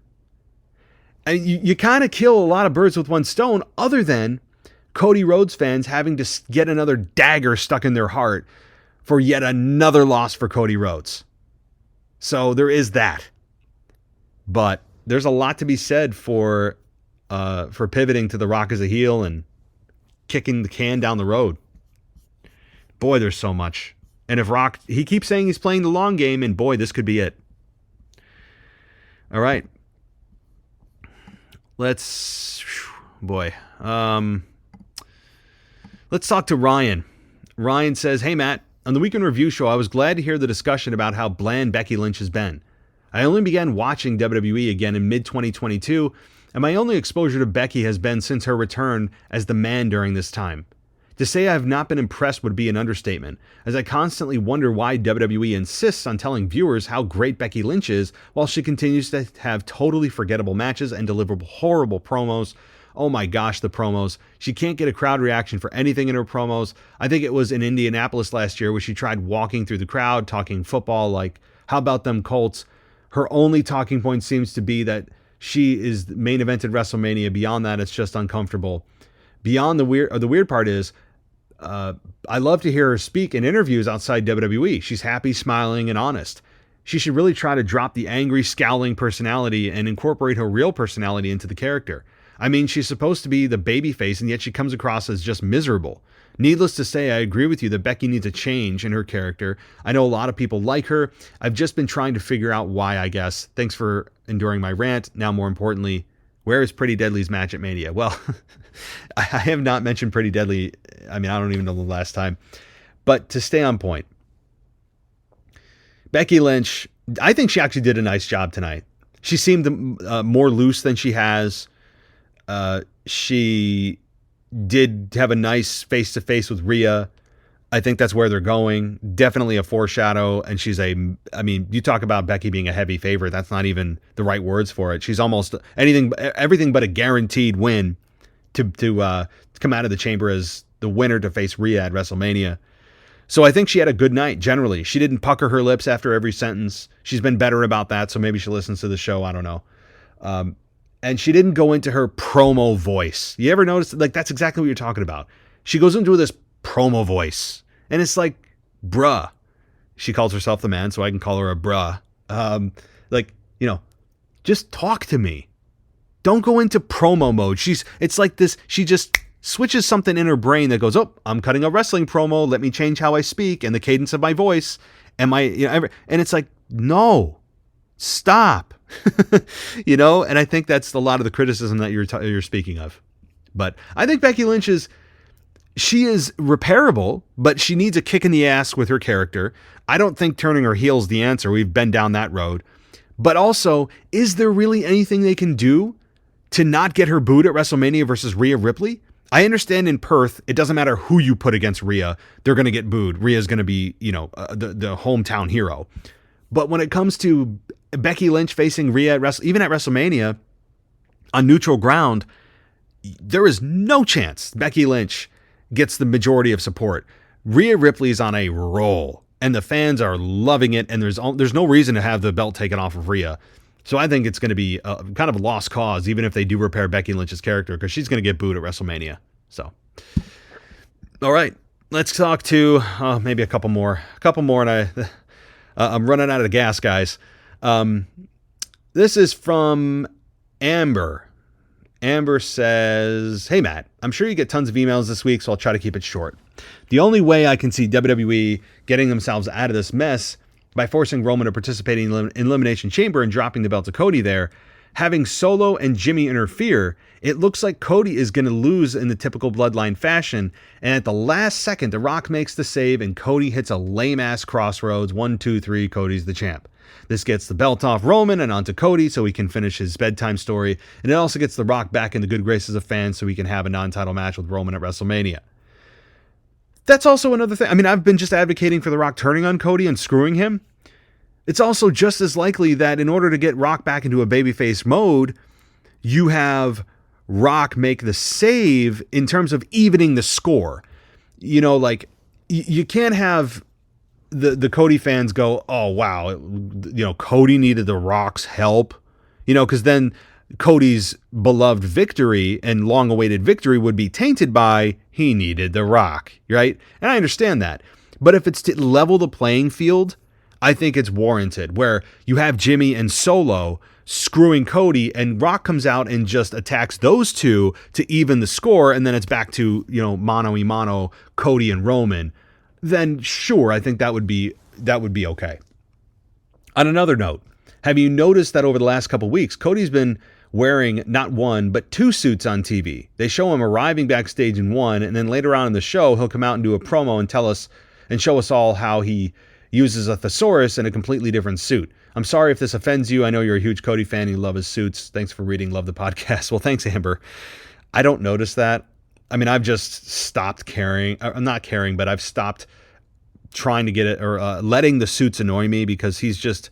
Speaker 4: And you kind of kill a lot of birds with one stone, other than Cody Rhodes fans having to get another dagger stuck in their heart for yet another loss for Cody Rhodes. So there is that. But there's a lot to be said for pivoting to The Rock as a heel and kicking the can down the road. Boy, there's so much. And if Rock, he keeps saying he's playing the long game, and boy, this could be it. All right. Let's talk to Ryan. Ryan says, hey, Matt, on the Weekend Review show, I was glad to hear the discussion about how bland Becky Lynch has been. I only began watching WWE again in mid-2022, and my only exposure to Becky has been since her return as the man during this time. To say I have not been impressed would be an understatement, as I constantly wonder why WWE insists on telling viewers how great Becky Lynch is while she continues to have totally forgettable matches and deliver horrible promos. Oh my gosh, the promos. She can't get a crowd reaction for anything in her promos. I think it was in Indianapolis last year where she tried walking through the crowd, talking football like How about them Colts? Her only talking point seems to be that she is the main event at WrestleMania. Beyond that, it's just uncomfortable. Beyond the weird part is, I love to hear her speak in interviews outside WWE. She's happy, smiling, and honest. She should really try to drop the angry, scowling personality and incorporate her real personality into the character. I mean, she's supposed to be the babyface, and yet she comes across as just miserable. Needless to say, I agree with you that Becky needs a change in her character. I know a lot of people like her. I've just been trying to figure out why, I guess. Thanks for enduring my rant. Now, more importantly, where is Pretty Deadly's match at Mania? Well, I have not mentioned Pretty Deadly. I mean, I don't even know the last time. But to stay on point, Becky Lynch, I think she actually did a nice job tonight. She seemed more loose than she has. She did have a nice face-to-face with Rhea. I think that's where they're going. Definitely a foreshadow. And you talk about Becky being a heavy favorite. That's not even the right words for it. She's almost everything but a guaranteed win to come out of the chamber as the winner to face Rhea at WrestleMania. So I think she had a good night generally. She didn't pucker her lips after every sentence. She's been better about that, so maybe she listens to the show. I don't know. And she didn't go into her promo voice. You ever notice? Like, that's exactly what you're talking about. She goes into this promo voice, and it's like, bruh. She calls herself the man, so I can call her a bruh. Just talk to me. Don't go into promo mode. It's like this. She just switches something in her brain that goes, oh, I'm cutting a wrestling promo. Let me change how I speak and the cadence of my voice. And it's like, no, stop. And I think that's a lot of the criticism that you're speaking of. But I think Becky Lynch is repairable, but she needs a kick in the ass with her character. I don't think turning her heel is the answer. We've been down that road. But also, is there really anything they can do to not get her booed at WrestleMania versus Rhea Ripley? I understand in Perth, it doesn't matter who you put against Rhea, they're going to get booed. Rhea's going to be, the hometown hero. But when it comes to Becky Lynch facing Rhea even at WrestleMania on neutral ground, there is no chance Becky Lynch gets the majority of support. Rhea Ripley's on a roll, and the fans are loving it, and there's no reason to have the belt taken off of Rhea. So I think it's going to be kind of a lost cause, even if they do repair Becky Lynch's character, because she's going to get booed at WrestleMania. So, all right, let's talk to maybe a couple more, and I'm running out of gas, guys. This is from Amber. Amber says, hey, Matt, I'm sure you get tons of emails this week, so I'll try to keep it short. The only way I can see WWE getting themselves out of this mess by forcing Roman to participate in Elimination Chamber and dropping the belt to Cody there, having Solo and Jimmy interfere, it looks like Cody is going to lose in the typical Bloodline fashion, and at the last second, The Rock makes the save and Cody hits a lame-ass crossroads. 1, 2, 3, Cody's the champ. This gets the belt off Roman and onto Cody so he can finish his bedtime story, and it also gets The Rock back in the good graces of fans so he can have a non-title match with Roman at WrestleMania. That's also another thing. I mean, I've been just advocating for The Rock turning on Cody and screwing him. It's also just as likely that in order to get Rock back into a babyface mode, you have Rock make the save in terms of evening the score. You can't have the Cody fans go, oh, wow, Cody needed The Rock's help, because then Cody's beloved victory and long-awaited victory would be tainted by he needed The Rock, right? And I understand that. But if it's to level the playing field, I think it's warranted, where you have Jimmy and Solo screwing Cody and Rock comes out and just attacks those two to even the score, and then it's back to, mano-a-mano, Cody and Roman. Then sure, I think that would be okay. On another note, have you noticed that over the last couple weeks, Cody's been wearing not one, but 2 suits on TV? They show him arriving backstage in one, and then later on in the show, he'll come out and do a promo and show us all how he uses a thesaurus in a completely different suit. I'm sorry if this offends you. I know you're a huge Cody fan. You love his suits. Thanks for reading. Love the podcast. Well, thanks, Amber. I don't notice that. I mean, I've just stopped caring. I'm not caring, but I've stopped trying to get it or letting the suits annoy me, because he's just,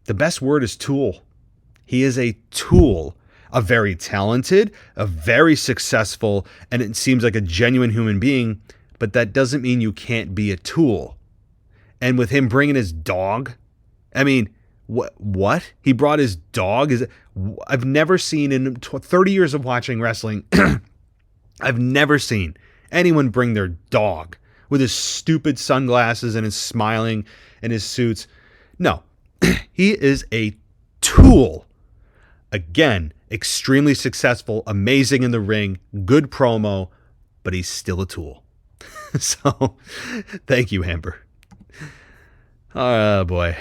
Speaker 4: the best word is tool. He is a tool, a very talented, a very successful, and it seems like a genuine human being, but that doesn't mean you can't be a tool. And with him bringing his dog I mean, what? He brought his dog? I've never seen in 30 years of watching wrestling, I've never seen anyone bring their dog with his stupid sunglasses and his smiling and his suits. No, he is a tool. Again, extremely successful, amazing in the ring, good promo, but he's still a tool. So, thank you, Amber. Oh boy.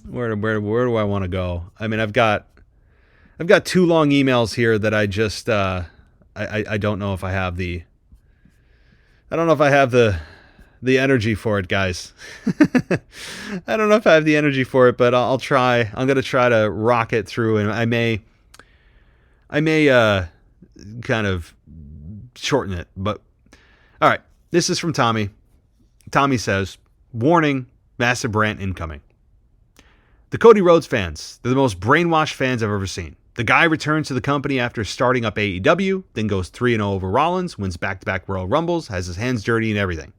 Speaker 4: Where do I want to go? I mean, I've got 2 long emails here that I just I don't know if I have the energy for it, guys. I don't know if I have the energy for it, but I'll try. I'm going to try to rock it through, and I may kind of shorten it, but all right. This is from Tommy. Tommy says, warning, massive rant incoming. The Cody Rhodes fans, they're the most brainwashed fans I've ever seen. The guy returns to the company after starting up AEW, then goes 3-0 over Rollins, wins back-to-back Royal Rumbles, has his hands dirty and everything.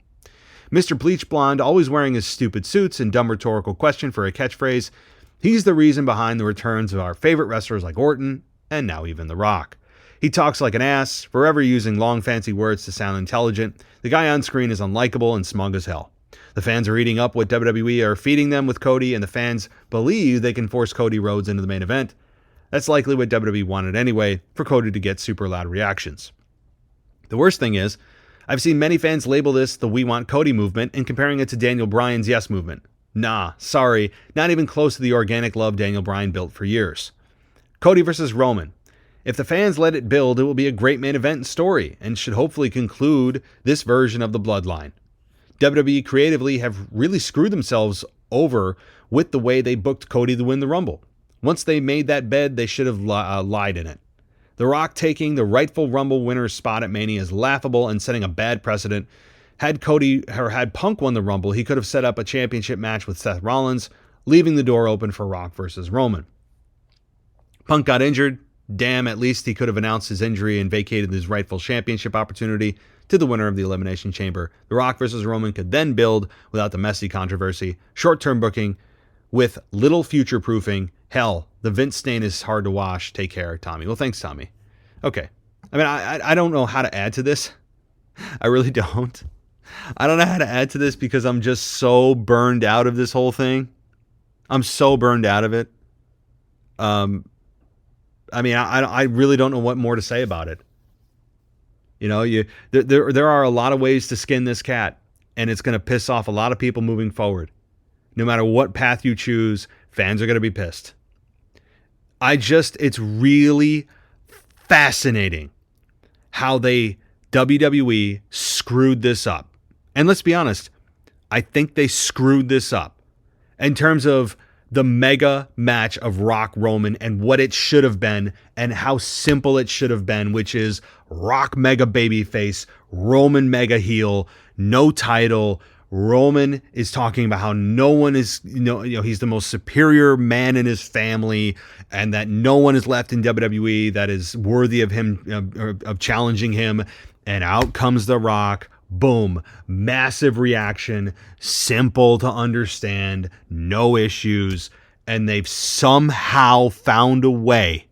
Speaker 4: Mr. Bleach Blonde, always wearing his stupid suits and dumb rhetorical question for a catchphrase, he's the reason behind the returns of our favorite wrestlers like Orton, and now even The Rock. He talks like an ass, forever using long fancy words to sound intelligent. The guy on screen is unlikable and smug as hell. The fans are eating up what WWE are feeding them with Cody, and the fans believe they can force Cody Rhodes into the main event. That's likely what WWE wanted anyway, for Cody to get super loud reactions. The worst thing is, I've seen many fans label this the We Want Cody movement and comparing it to Daniel Bryan's Yes movement. Nah, sorry, not even close to the organic love Daniel Bryan built for years. Cody versus Roman. If the fans let it build, it will be a great main event story, and should hopefully conclude this version of the Bloodline. WWE creatively have really screwed themselves over with the way they booked Cody to win the Rumble. Once they made that bed, they should have lied in it. The Rock taking the rightful Rumble winner's spot at Mania is laughable and setting a bad precedent. Had Punk won the Rumble, he could have set up a championship match with Seth Rollins, leaving the door open for Rock versus Roman. Punk got injured. Damn, at least he could have announced his injury and vacated his rightful championship opportunity to the winner of the Elimination Chamber. The Rock versus Roman could then build without the messy controversy, short-term booking, with little future-proofing. Hell, the Vince stain is hard to wash. Take care, Tommy. Well, thanks, Tommy. Okay. I mean, I don't know how to add to this. I really don't. I don't know how to add to this because I'm just so burned out of this whole thing. I'm so burned out of it. I mean, I really don't know what more to say about it. You know, there are a lot of ways to skin this cat, and it's going to piss off a lot of people moving forward. No matter what path you choose, fans are going to be pissed. It's really fascinating how WWE screwed this up. And let's be honest, I think they screwed this up in terms of the mega match of Rock Roman and what it should have been and how simple it should have been, which is Rock mega babyface, Roman mega heel, no title. Roman is talking about how no one is, he's the most superior man in his family and that no one is left in WWE that is worthy of him, of challenging him. And out comes The Rock. Boom. Massive reaction. Simple to understand. No issues. And they've somehow found a way,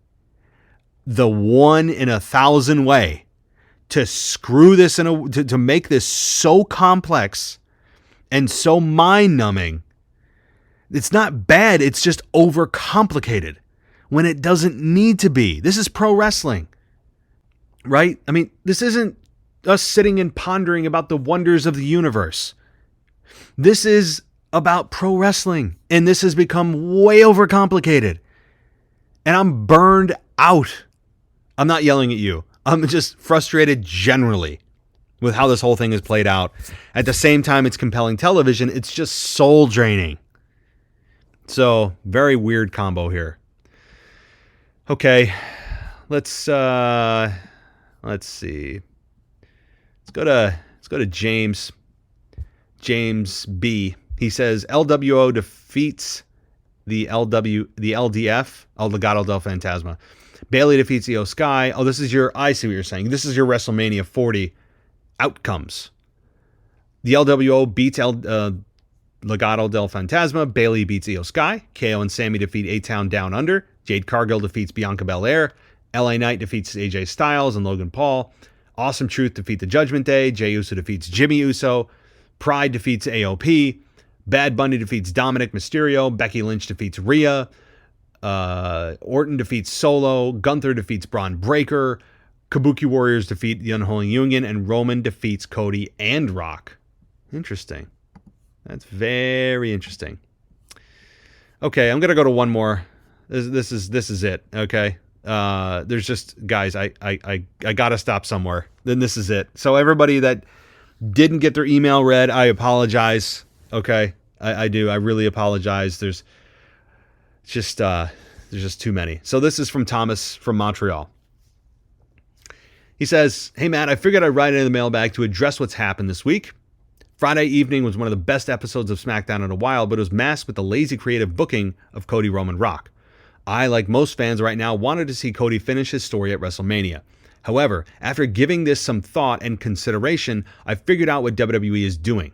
Speaker 4: the 1 in 1,000 way, to screw this to make this so complex and so mind-numbing. It's not bad. It's just overcomplicated when it doesn't need to be. This is pro wrestling, right? I mean, this isn't us sitting and pondering about the wonders of the universe. This is about pro wrestling, and this has become way overcomplicated. And I'm burned out. I'm not yelling at you. I'm just frustrated generally with how this whole thing is played out. At the same time, it's compelling television. It's just soul draining. So, very weird combo here. Okay, let's see. Let's go to James. James B. He says LWO defeats the LDF, El Legado del Fantasma. Bailey defeats Io Sky. Oh, I see what you're saying. This is your WrestleMania 40 outcomes. The LWO beats Legado del Fantasma, Bailey beats Io Sky. KO and Sammy defeat A-Town Down Under. Jade Cargill defeats Bianca Belair. LA Knight defeats AJ Styles and Logan Paul. Awesome Truth defeat the Judgment Day. Jey Uso defeats Jimmy Uso. Pride defeats AOP. Bad Bunny defeats Dominic Mysterio. Becky Lynch defeats Rhea. Orton defeats Solo. Gunther defeats Braun Breaker. Kabuki Warriors defeat the Unholy Union. And Roman defeats Cody and Rock. Interesting. That's very interesting. Okay, I'm going to go to one more. This is it, okay? There's just, guys, I got to stop somewhere. Then this is it. So everybody that didn't get their email read, I apologize, okay? I do. I really apologize. There's just too many. So this is from Thomas from Montreal. He says, "Hey, Matt, I figured I'd write in the mailbag to address what's happened this week. Friday evening was one of the best episodes of SmackDown in a while, but it was masked with the lazy creative booking of Cody, Roman, Rock. I, like most fans right now, wanted to see Cody finish his story at WrestleMania. However, after giving this some thought and consideration, I figured out what WWE is doing.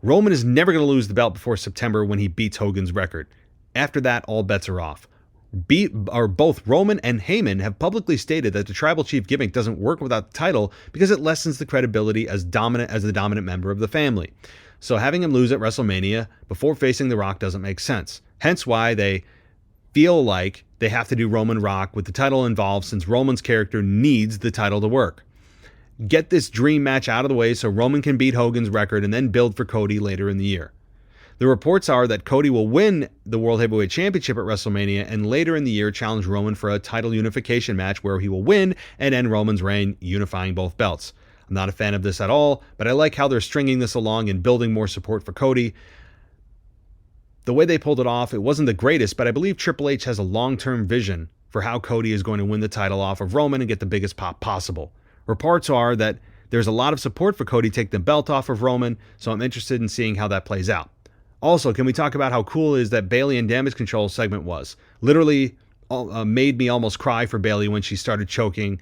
Speaker 4: Roman is never going to lose the belt before September when he beats Hogan's record. After that, all bets are off. Both Roman and Heyman have publicly stated that the Tribal Chief gimmick doesn't work without the title because it lessens the credibility as the dominant member of the family. So having him lose at WrestleMania before facing The Rock doesn't make sense. Hence why they feel like they have to do Roman Rock with the title involved, since Roman's character needs the title to work. Get this dream match out of the way so Roman can beat Hogan's record and then build for Cody later in the year. The reports are that Cody will win the World Heavyweight Championship at WrestleMania and later in the year challenge Roman for a title unification match where he will win and end Roman's reign, unifying both belts. I'm not a fan of this at all, but I like how they're stringing this along and building more support for Cody. The way they pulled it off, it wasn't the greatest, but I believe Triple H has a long-term vision for how Cody is going to win the title off of Roman and get the biggest pop possible. Reports are that there's a lot of support for Cody taking the belt off of Roman, so I'm interested in seeing how that plays out. Also, can we talk about how cool it is that Bayley and Damage Control segment was? Literally made me almost cry for Bayley when she started choking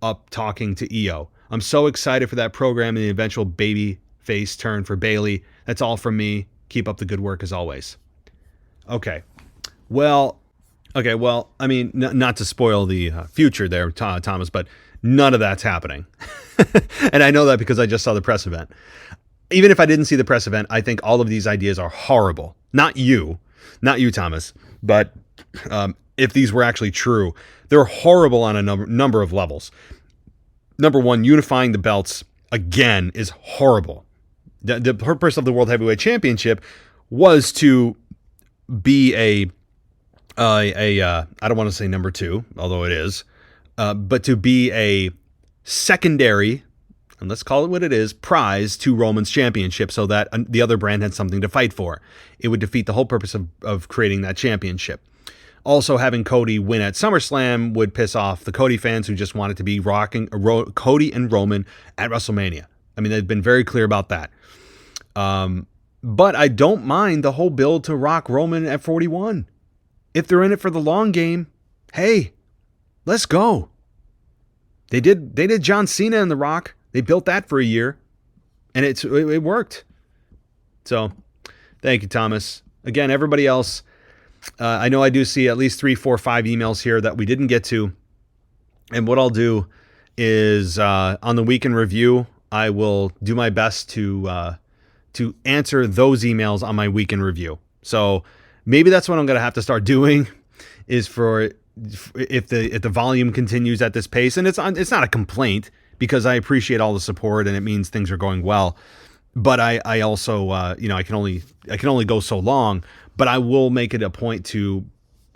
Speaker 4: up talking to Io. I'm so excited for that program and the eventual baby face turn for Bayley. That's all from me. Keep up the good work as always." Okay. Well, I mean, not to spoil the future there, Thomas, but none of that's happening. And I know that because I just saw the press event. Even if I didn't see the press event, I think all of these ideas are horrible. Not you, Thomas, but if these were actually true, they're horrible on a number of levels. Number one, unifying the belts, again, is horrible. The purpose of the World Heavyweight Championship was to be I don't want to say number two, although it is, but to be a secondary, and let's call it what it is, prize to Roman's championship so that the other brand had something to fight for. It would defeat the whole purpose of creating that championship. Also, having Cody win at SummerSlam would piss off the Cody fans who just wanted to be rocking Cody and Roman at WrestleMania. I mean, they've been very clear about that. But I don't mind the whole build to Rock Roman at 41. If they're in it for the long game, hey, let's go. They did John Cena and The Rock. They built that for a year, and it worked. So, thank you, Thomas. Again, everybody else, I know I do see at least 3, 4, 5 emails here that we didn't get to. And what I'll do is on the week in review, I will do my best to answer those emails on my week in review. So maybe that's what I'm going to have to start doing, is for if the volume continues at this pace, and it's not a complaint, because I appreciate all the support and it means things are going well. But I also I can only go so long. But I will make it a point to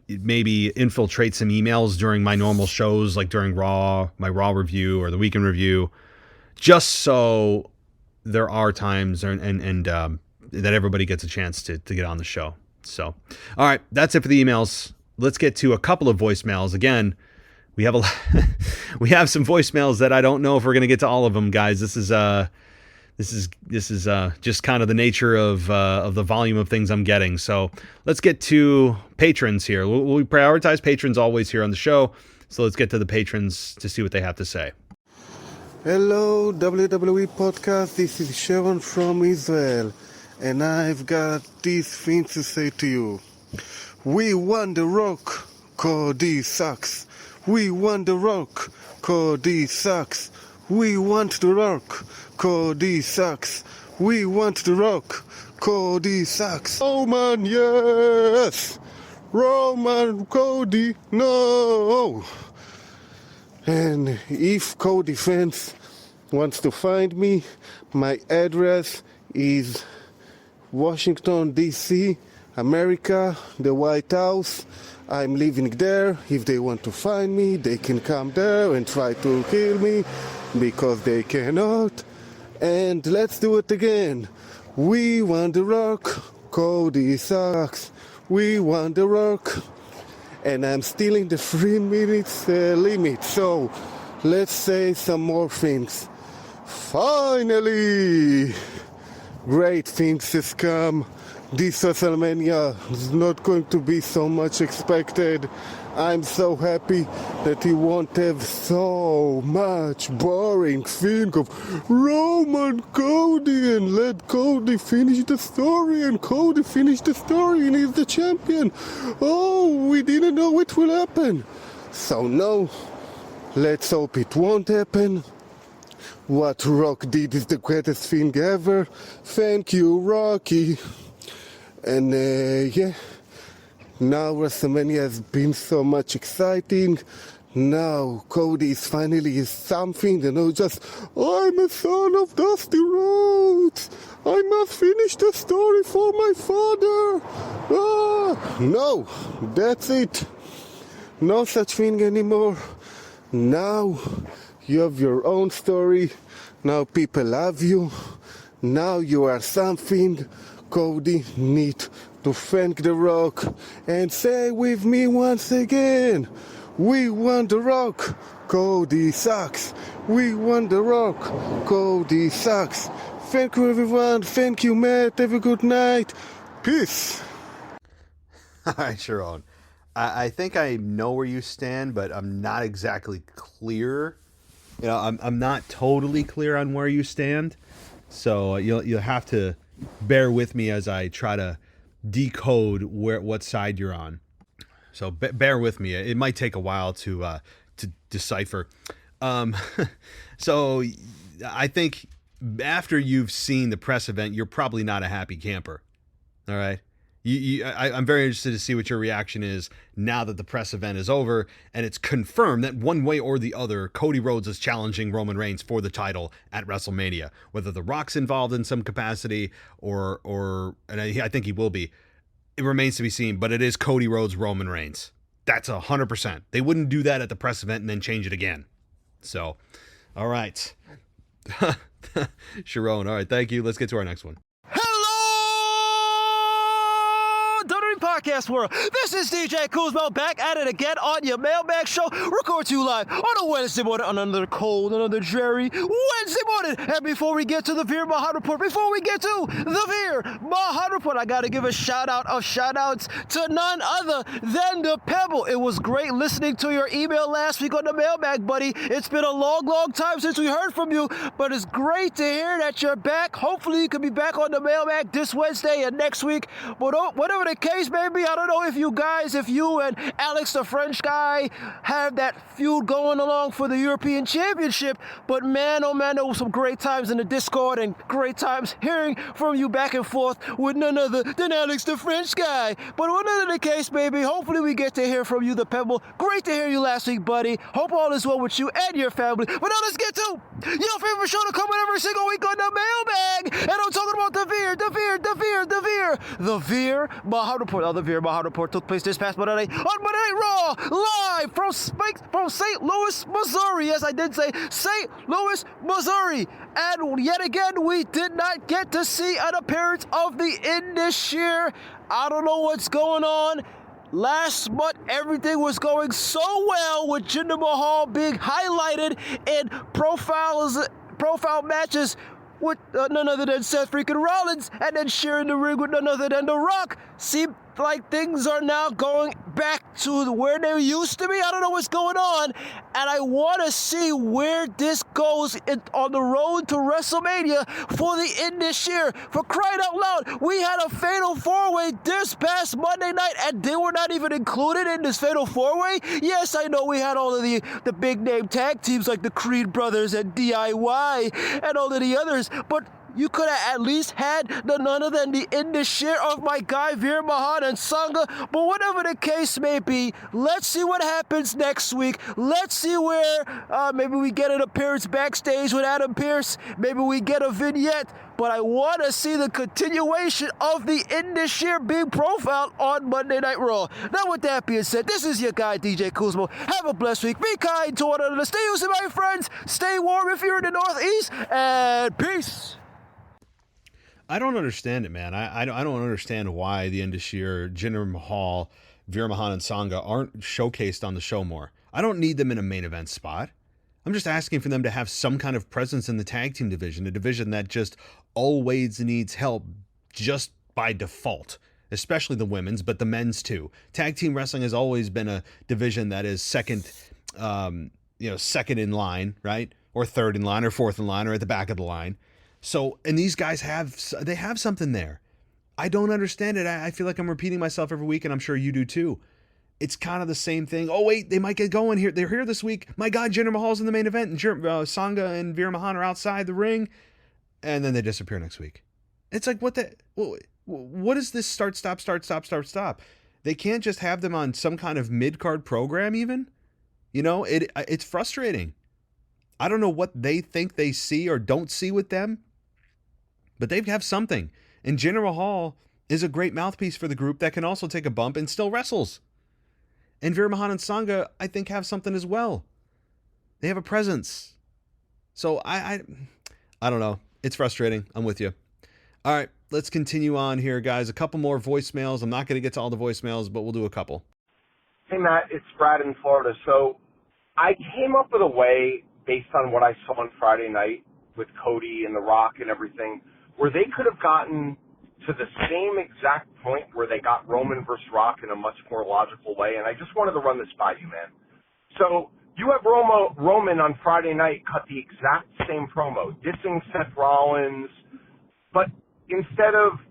Speaker 4: maybe infiltrate some emails during my normal shows, like during Raw, my Raw review or the weekend review, just so there are times and that everybody gets a chance to get on the show. So, all right, that's it for the emails. Let's get to a couple of voicemails. Again, we have we have some voicemails that I don't know if we're going to get to all of them, guys. This is just kind of the nature of the volume of things I'm getting. So let's get to patrons here. We prioritize patrons always here on the show. So let's get to the patrons to see what they have to say.
Speaker 5: Hello, WWE Podcast. This is Sharon from Israel.
Speaker 3: and I've got these things to say to you. We won The Rock, Cody sucks. We won The Rock, Cody sucks. We want The Rock, Cody sucks. We want The Rock, Cody sucks. Roman, yes! Roman, Cody, no! And if Cody fans wants to find me, my address is Washington, D.C., America, the White House. I'm living there. If they want to find me, they can come there and try to kill me, because they cannot. And let's do it again. We want The Rock, Cody sucks. We want The Rock. And I'm still in the 3 minutes limit, so let's say some more things. Finally! Great things has come. This WrestleMania is not going to be so much expected. I'm so happy that he won't have so much boring thing of Roman Cody, and let Cody finish the story, and Cody finished the story and he's the champion. Oh, we didn't know it will happen. So no, let's hope it won't happen. What Rock did is the greatest thing ever. Thank you, Rocky. And yeah, now WrestleMania has been so much exciting. Now Cody is finally something, just, I'm a son of Dusty Rhodes. I must finish the story for my father. No, that's it. No such thing anymore. Now you have your own story. Now people love you. Now you are something. Cody need to thank The Rock and say with me once again, we want The Rock, Cody sucks. We want The Rock, Cody sucks. Thank you everyone, thank you Matt, have a good night, peace.
Speaker 4: All right, Sharon. I think I know where you stand, but I'm not exactly clear. You know, I'm not totally clear on where you stand, so you'll have to bear with me as I try to decode what side you're on. So bear with me. It might take a while to decipher. So I think after you've seen the press event, you're probably not a happy camper. All right. I'm very interested to see what your reaction is now that the press event is over and it's confirmed that one way or the other, Cody Rhodes is challenging Roman Reigns for the title at WrestleMania. Whether The Rock's involved in some capacity or and I think he will be, it remains to be seen. But it is Cody Rhodes, Roman Reigns. That's 100%. They wouldn't do that at the press event and then change it again. So, all right, Sharon. All right, thank you. Let's get to our next one.
Speaker 2: Podcast world. This is DJ Kuzma back at it again on your Mailbag show. Record to you live on a Wednesday morning on another cold, another dreary Wednesday morning. And before we get to the Veer Mahan Report, I got to give a shout out of shout outs to none other than the Pebble. It was great listening to your email last week on the Mailbag, buddy. It's been a long time since we heard from you, but it's great to hear that you're back. Hopefully you can be back on the Mailbag this Wednesday and next week. But whatever the case, baby, I don't know if you and Alex the French guy have that feud going along for the European Championship, but man, oh man, there were some great times in the Discord and great times hearing from you back and forth with none other than Alex the French guy. But whatever the case, baby, hopefully we get to hear from you, the Pebble. Great to hear you last week, buddy. Hope all is well with you and your family. But now let's get to your favorite show to come in every single week on the Mailbag. And I'm talking about the Veer Mahan Report. The Veer Mahan Report took place this past Monday night on Monday Night Raw, live from St. Louis, Missouri. Yes, I did say St. Louis, Missouri. And yet again, we did not get to see an appearance of the End this year. I don't know what's going on. Last month, everything was going so well with Jinder Mahal being highlighted in profile matches with none other than Seth freaking Rollins, and then sharing the ring with none other than The Rock. See, like things are now going back to where they used to be. I don't know what's going on, and I want to see where this goes on the road to WrestleMania for the end this year. For crying out loud, we had a Fatal 4-Way this past Monday night, and they were not even included in this Fatal 4-Way. Yes, I know we had all of the big name tag teams like the Creed Brothers and DIY and all of the others, but you could have at least had none other than the end this year of my guy Veer Mahan and Sangha. But whatever the case may be, let's see what happens next week. Let's see where maybe we get an appearance backstage with Adam Pearce. Maybe we get a vignette. But I want to see the continuation of the end this year being profiled on Monday Night Raw. Now, with that being said, this is your guy, DJ Kuzmo. Have a blessed week. Be kind to one another. Stay using my friends. Stay warm if you're in the Northeast. And peace.
Speaker 4: I don't understand it, man. I don't understand why the end this year, Jinder Mahal, Veer Mahan, and Sangha aren't showcased on the show more. I don't need them in a main event spot. I'm just asking for them to have some kind of presence in the tag team division, a division that just always needs help just by default, especially the women's, but the men's too. Tag team wrestling has always been a division that is second in line, right? Or third in line or fourth in line or at the back of the line. So, and these guys have something there. I don't understand it. I feel like I'm repeating myself every week, and I'm sure you do too. It's kind of the same thing. Oh, wait, they might get going here. They're here this week. My God, Jinder Mahal's in the main event, and Sangha and Veer Mahan are outside the ring, and then they disappear next week. It's like, what is this start, stop? They can't just have them on some kind of mid-card program even? You know, it's frustrating. I don't know what they think they see or don't see with them, but they have something. And Jinder Mahal is a great mouthpiece for the group that can also take a bump and still wrestles. And Veer Mahan and Sangha, I think, have something as well. They have a presence. So I don't know. It's frustrating. I'm with you. All right, let's continue on here, guys. A couple more voicemails. I'm not going to get to all the voicemails, but we'll do a couple.
Speaker 5: Hey, Matt, it's Brad in Florida. So I came up with a way, based on what I saw on Friday night with Cody and The Rock and everything, where they could have gotten to the same exact point where they got Roman versus Rock in a much more logical way, and I just wanted to run this by you, man. So you have Roman on Friday night cut the exact same promo, dissing Seth Rollins, but instead of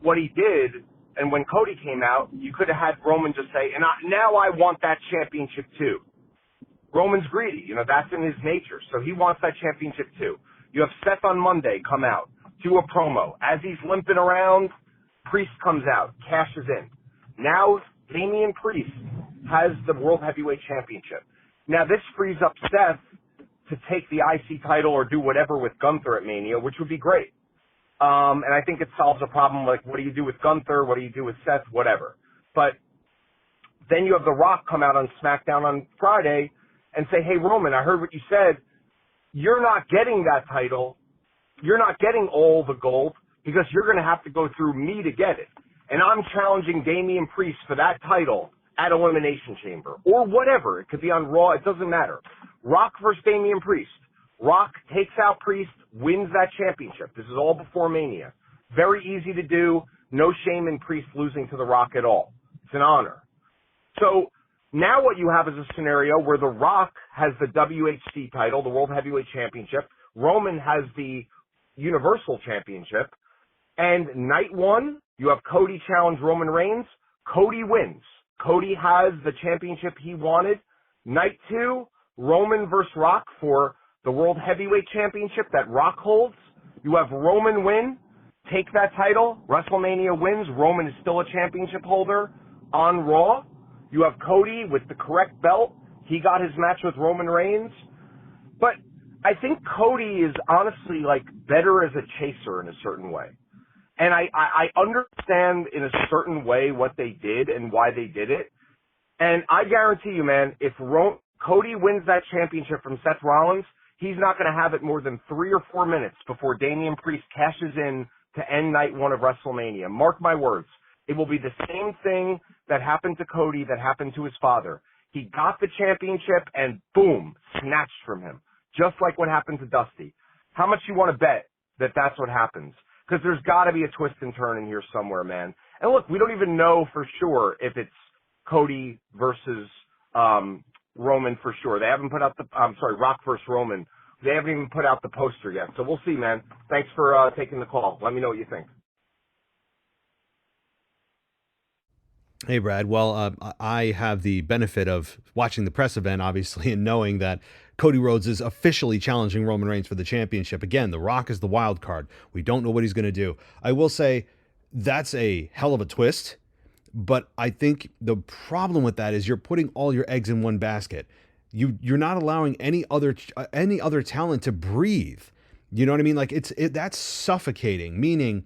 Speaker 5: what he did, and when Cody came out, you could have had Roman just say, now I want that championship too. Roman's greedy, that's in his nature, so he wants that championship too. You have Seth on Monday come out, do a promo. As he's limping around, Priest comes out, cashes in. Now Damian Priest has the World Heavyweight Championship. Now this frees up Seth to take the IC title or do whatever with Gunther at Mania, which would be great. And I think it solves a problem like, what do you do with Gunther? What do you do with Seth? Whatever. But then you have The Rock come out on SmackDown on Friday and say, hey, Roman, I heard what you said. You're not getting that title. You're not getting all the gold because you're going to have to go through me to get it. And I'm challenging Damian Priest for that title at Elimination Chamber or whatever. It could be on Raw. It doesn't matter. Rock versus Damian Priest. Rock takes out Priest, wins that championship. This is all before Mania. Very easy to do. No shame in Priest losing to The Rock at all. It's an honor. So now what you have is a scenario where The Rock has the WHC title, the World Heavyweight Championship. Roman has the Universal Championship. And night one, you have Cody challenge Roman Reigns. Cody wins. Cody has the championship he wanted. Night two, Roman versus Rock for the World Heavyweight Championship that Rock holds. You have Roman win, take that title. WrestleMania wins. Roman is still a championship holder on Raw. You have Cody with the correct belt. He got his match with Roman Reigns. But I think Cody is honestly like better as a chaser in a certain way. And I understand in a certain way what they did and why they did it. And I guarantee you, man, if Cody wins that championship from Seth Rollins, he's not going to have it more than 3 or 4 minutes before Damian Priest cashes in to end night one of WrestleMania. Mark my words. It will be the same thing that happened to Cody that happened to his father. He got the championship and boom, snatched from him. Just like what happened to Dusty. How much you want to bet that that's what happens? Because there's got to be a twist and turn in here somewhere, man. And look, we don't even know for sure if it's Cody versus Roman for sure. They haven't put out Rock versus Roman. They haven't even put out the poster yet. So we'll see, man. Thanks for taking the call. Let me know what you think.
Speaker 4: Hey, Brad. Well, I have the benefit of watching the press event, obviously, and knowing that Cody Rhodes is officially challenging Roman Reigns for the championship. Again, The Rock is the wild card. We don't know what he's going to do. I will say that's a hell of a twist, but I think the problem with that is you're putting all your eggs in one basket. You're not allowing any other talent to breathe. You know what I mean? Like that's suffocating, meaning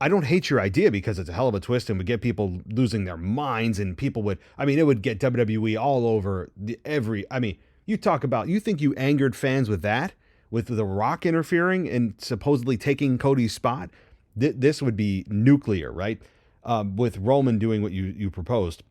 Speaker 4: I don't hate your idea because it's a hell of a twist and would get people losing their minds, and people would, it would get WWE all over you think you angered fans with that, with The Rock interfering and supposedly taking Cody's spot? This would be nuclear, right? With Roman doing what you proposed.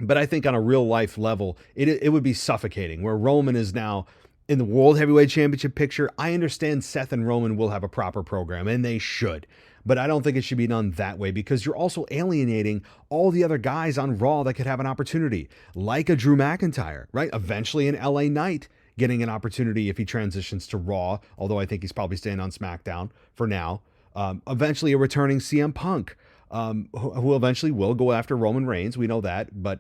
Speaker 4: But I think on a real life level, it would be suffocating, where Roman is now in the World Heavyweight Championship picture. I understand Seth and Roman will have a proper program, and they should. But I don't think it should be done that way, because you're also alienating all the other guys on Raw that could have an opportunity, like a Drew McIntyre, right? Eventually an LA Knight getting an opportunity if he transitions to Raw, although I think he's probably staying on SmackDown for now. Eventually a returning CM Punk, who eventually will go after Roman Reigns. We know that, but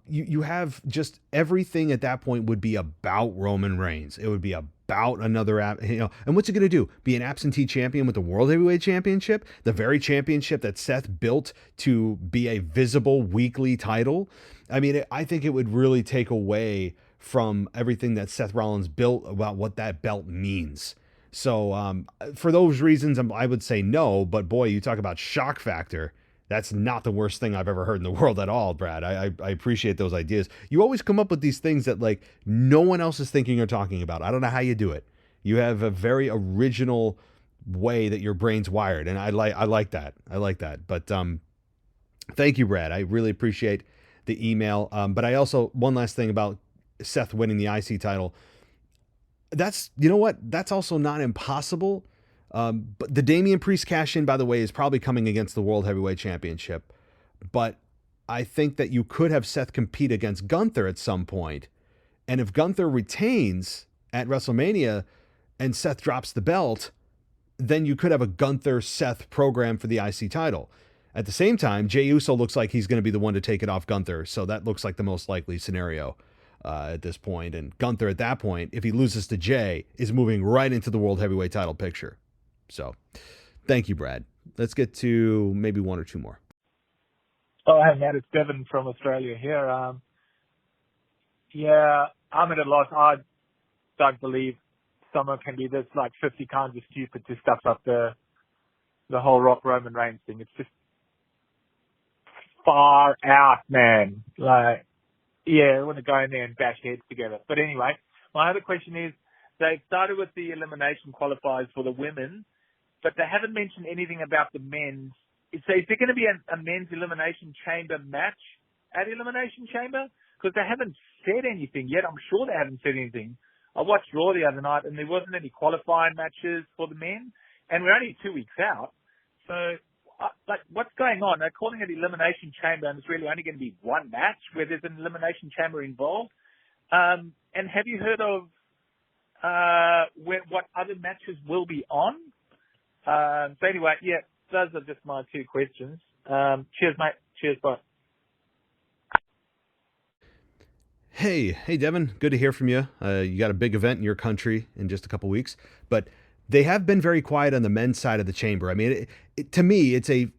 Speaker 4: you have just everything at that point would be about Roman Reigns. It would be about another, and what's it going to do? Be an absentee champion with the World Heavyweight Championship, the very championship that Seth built to be a visible weekly title? I think it would really take away from everything that Seth Rollins built about what that belt means. So for those reasons, I would say no. But boy, you talk about shock factor. That's not the worst thing I've ever heard in the world at all, Brad. I appreciate those ideas. You always come up with these things that like no one else is thinking or talking about. I don't know how you do it. You have a very original way that your brain's wired, and I like that. I like that. But thank you, Brad. I really appreciate the email. But I also, one last thing about Seth winning the IC title. That's, you know what? That's also not impossible. But the Damian Priest cash in, by the way, is probably coming against the World Heavyweight Championship. But I think that you could have Seth compete against Gunther at some point. And if Gunther retains at WrestleMania and Seth drops the belt, then you could have a Gunther-Seth program for the IC title. At the same time, Jey Uso looks like he's going to be the one to take it off Gunther. So that looks like the most likely scenario at this point. And Gunther at that point, if he loses to Jey, is moving right into the World Heavyweight title picture. So thank you, Brad. Let's get to maybe one or two more.
Speaker 6: Oh, hey, Matt, it's Devin from Australia here. Yeah, I'm at a loss. I don't believe someone can be this like 50 times as stupid to stuff up the whole Rock Roman Reigns thing. It's just far out, man. Like, yeah, I want to go in there and bash heads together. But anyway, my other question is, they've started with the elimination qualifiers for the women, but they haven't mentioned anything about the men's. So is there going to be a men's Elimination Chamber match at Elimination Chamber? Because they haven't said anything yet. I'm sure they haven't said anything. I watched Raw the other night, and there wasn't any qualifying matches for the men, and we're only 2 weeks out. So, what's going on? They're calling it Elimination Chamber, and it's really only going to be one match where there's an Elimination Chamber involved. And have you heard of what other matches will be on? So anyway, yeah, those are just my two questions. Cheers, mate. Cheers, bye.
Speaker 4: Hey, Devin. Good to hear from you. You got a big event in your country in just a couple weeks, but they have been very quiet on the men's side of the chamber. To me, it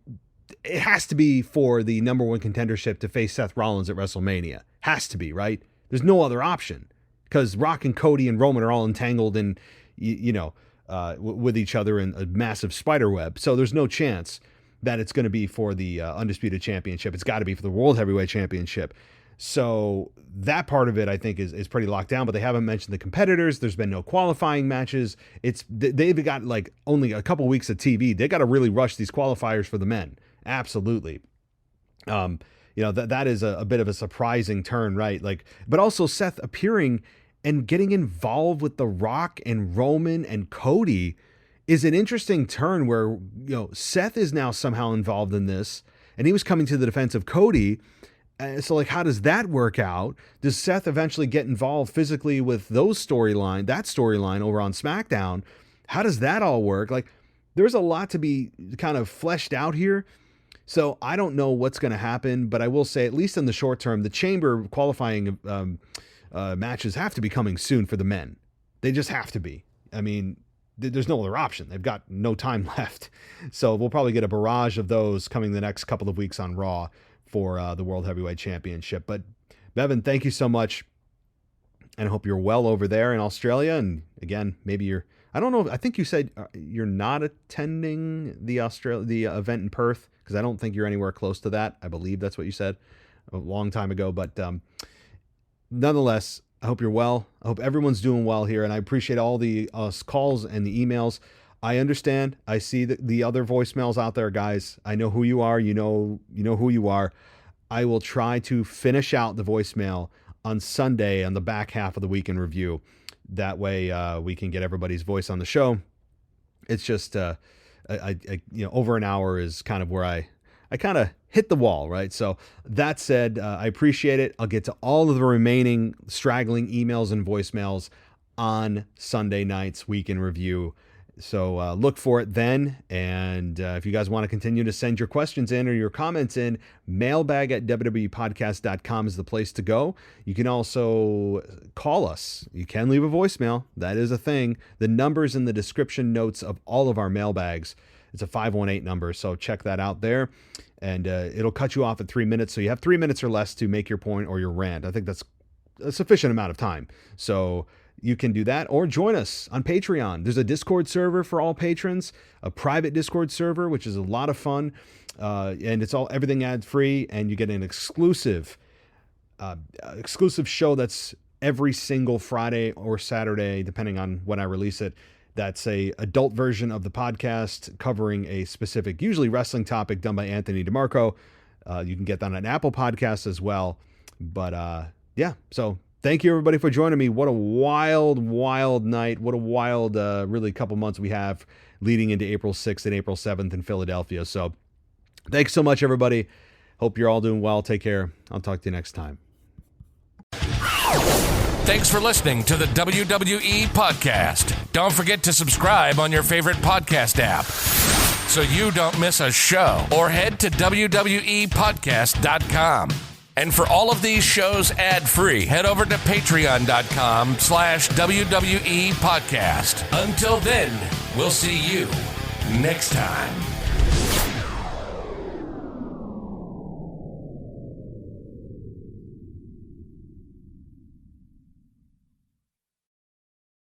Speaker 4: has to be for the number one contendership to face Seth Rollins at WrestleMania. Has to be, right? There's no other option, because Rock and Cody and Roman are all entangled in, with each other in a massive spider web. So there's no chance that it's going to be for the Undisputed Championship. It's got to be for the World Heavyweight Championship. So that part of it, I think, is pretty locked down, but they haven't mentioned the competitors. There's been no qualifying matches. They've got like only a couple weeks of TV. They got to really rush these qualifiers for the men. Absolutely. That is a bit of a surprising turn, right? Like, but also Seth appearing and getting involved with The Rock and Roman and Cody is an interesting turn where, Seth is now somehow involved in this, and he was coming to the defense of Cody. So, like, how does that work out? Does Seth eventually get involved physically with that storyline over on SmackDown? How does that all work? Like, there's a lot to be kind of fleshed out here. So I don't know what's going to happen, but I will say, at least in the short term, the Chamber qualifying matches have to be coming soon for the men. They just have to be. I mean, there's no other option. They've got no time left. So we'll probably get a barrage of those coming the next couple of weeks on Raw for the World Heavyweight Championship. But Bevan, thank you so much. And I hope you're well over there in Australia. And again, maybe I don't know. I think you said you're not attending the event in Perth, because I don't think you're anywhere close to that. I believe that's what you said a long time ago. But nonetheless, I hope you're well. I hope everyone's doing well here. And I appreciate all the calls and the emails. I understand. I see the other voicemails out there, guys. I know who you are. You know who you are. I will try to finish out the voicemail on Sunday on the back half of the week in review. That way we can get everybody's voice on the show. It's just, over an hour is kind of where I kind of hit the wall, right? So that said, I appreciate it. I'll get to all of the remaining straggling emails and voicemails on Sunday night's week in review. So look for it then. And if you guys want to continue to send your questions in or your comments in, mailbag@wwepodcast.com is the place to go. You can also call us. You can leave a voicemail. That is a thing. The number's in the description notes of all of our mailbags. It's a 518 number, so check that out there. And it'll cut you off at 3 minutes. So you have 3 minutes or less to make your point or your rant. I think that's a sufficient amount of time. So you can do that, or join us on Patreon. There's a Discord server for all patrons, a private Discord server, which is a lot of fun. And it's everything ad free, and you get an exclusive show that's every single Friday or Saturday, depending on when I release it. That's a adult version of the podcast covering a specific, usually wrestling topic, done by Anthony DeMarco. You can get that on Apple Podcasts as well. But yeah, so thank you everybody for joining me. What a wild, wild night. What a wild, really couple months we have leading into April 6th and April 7th in Philadelphia. So thanks so much, everybody. Hope you're all doing well. Take care. I'll talk to you next time.
Speaker 7: Thanks for listening to the WWE Podcast. Don't forget to subscribe on your favorite podcast app so you don't miss a show, or head to WWEpodcast.com. And for all of these shows ad-free, head over to patreon.com/WWE Podcast. Until then, we'll see you next time.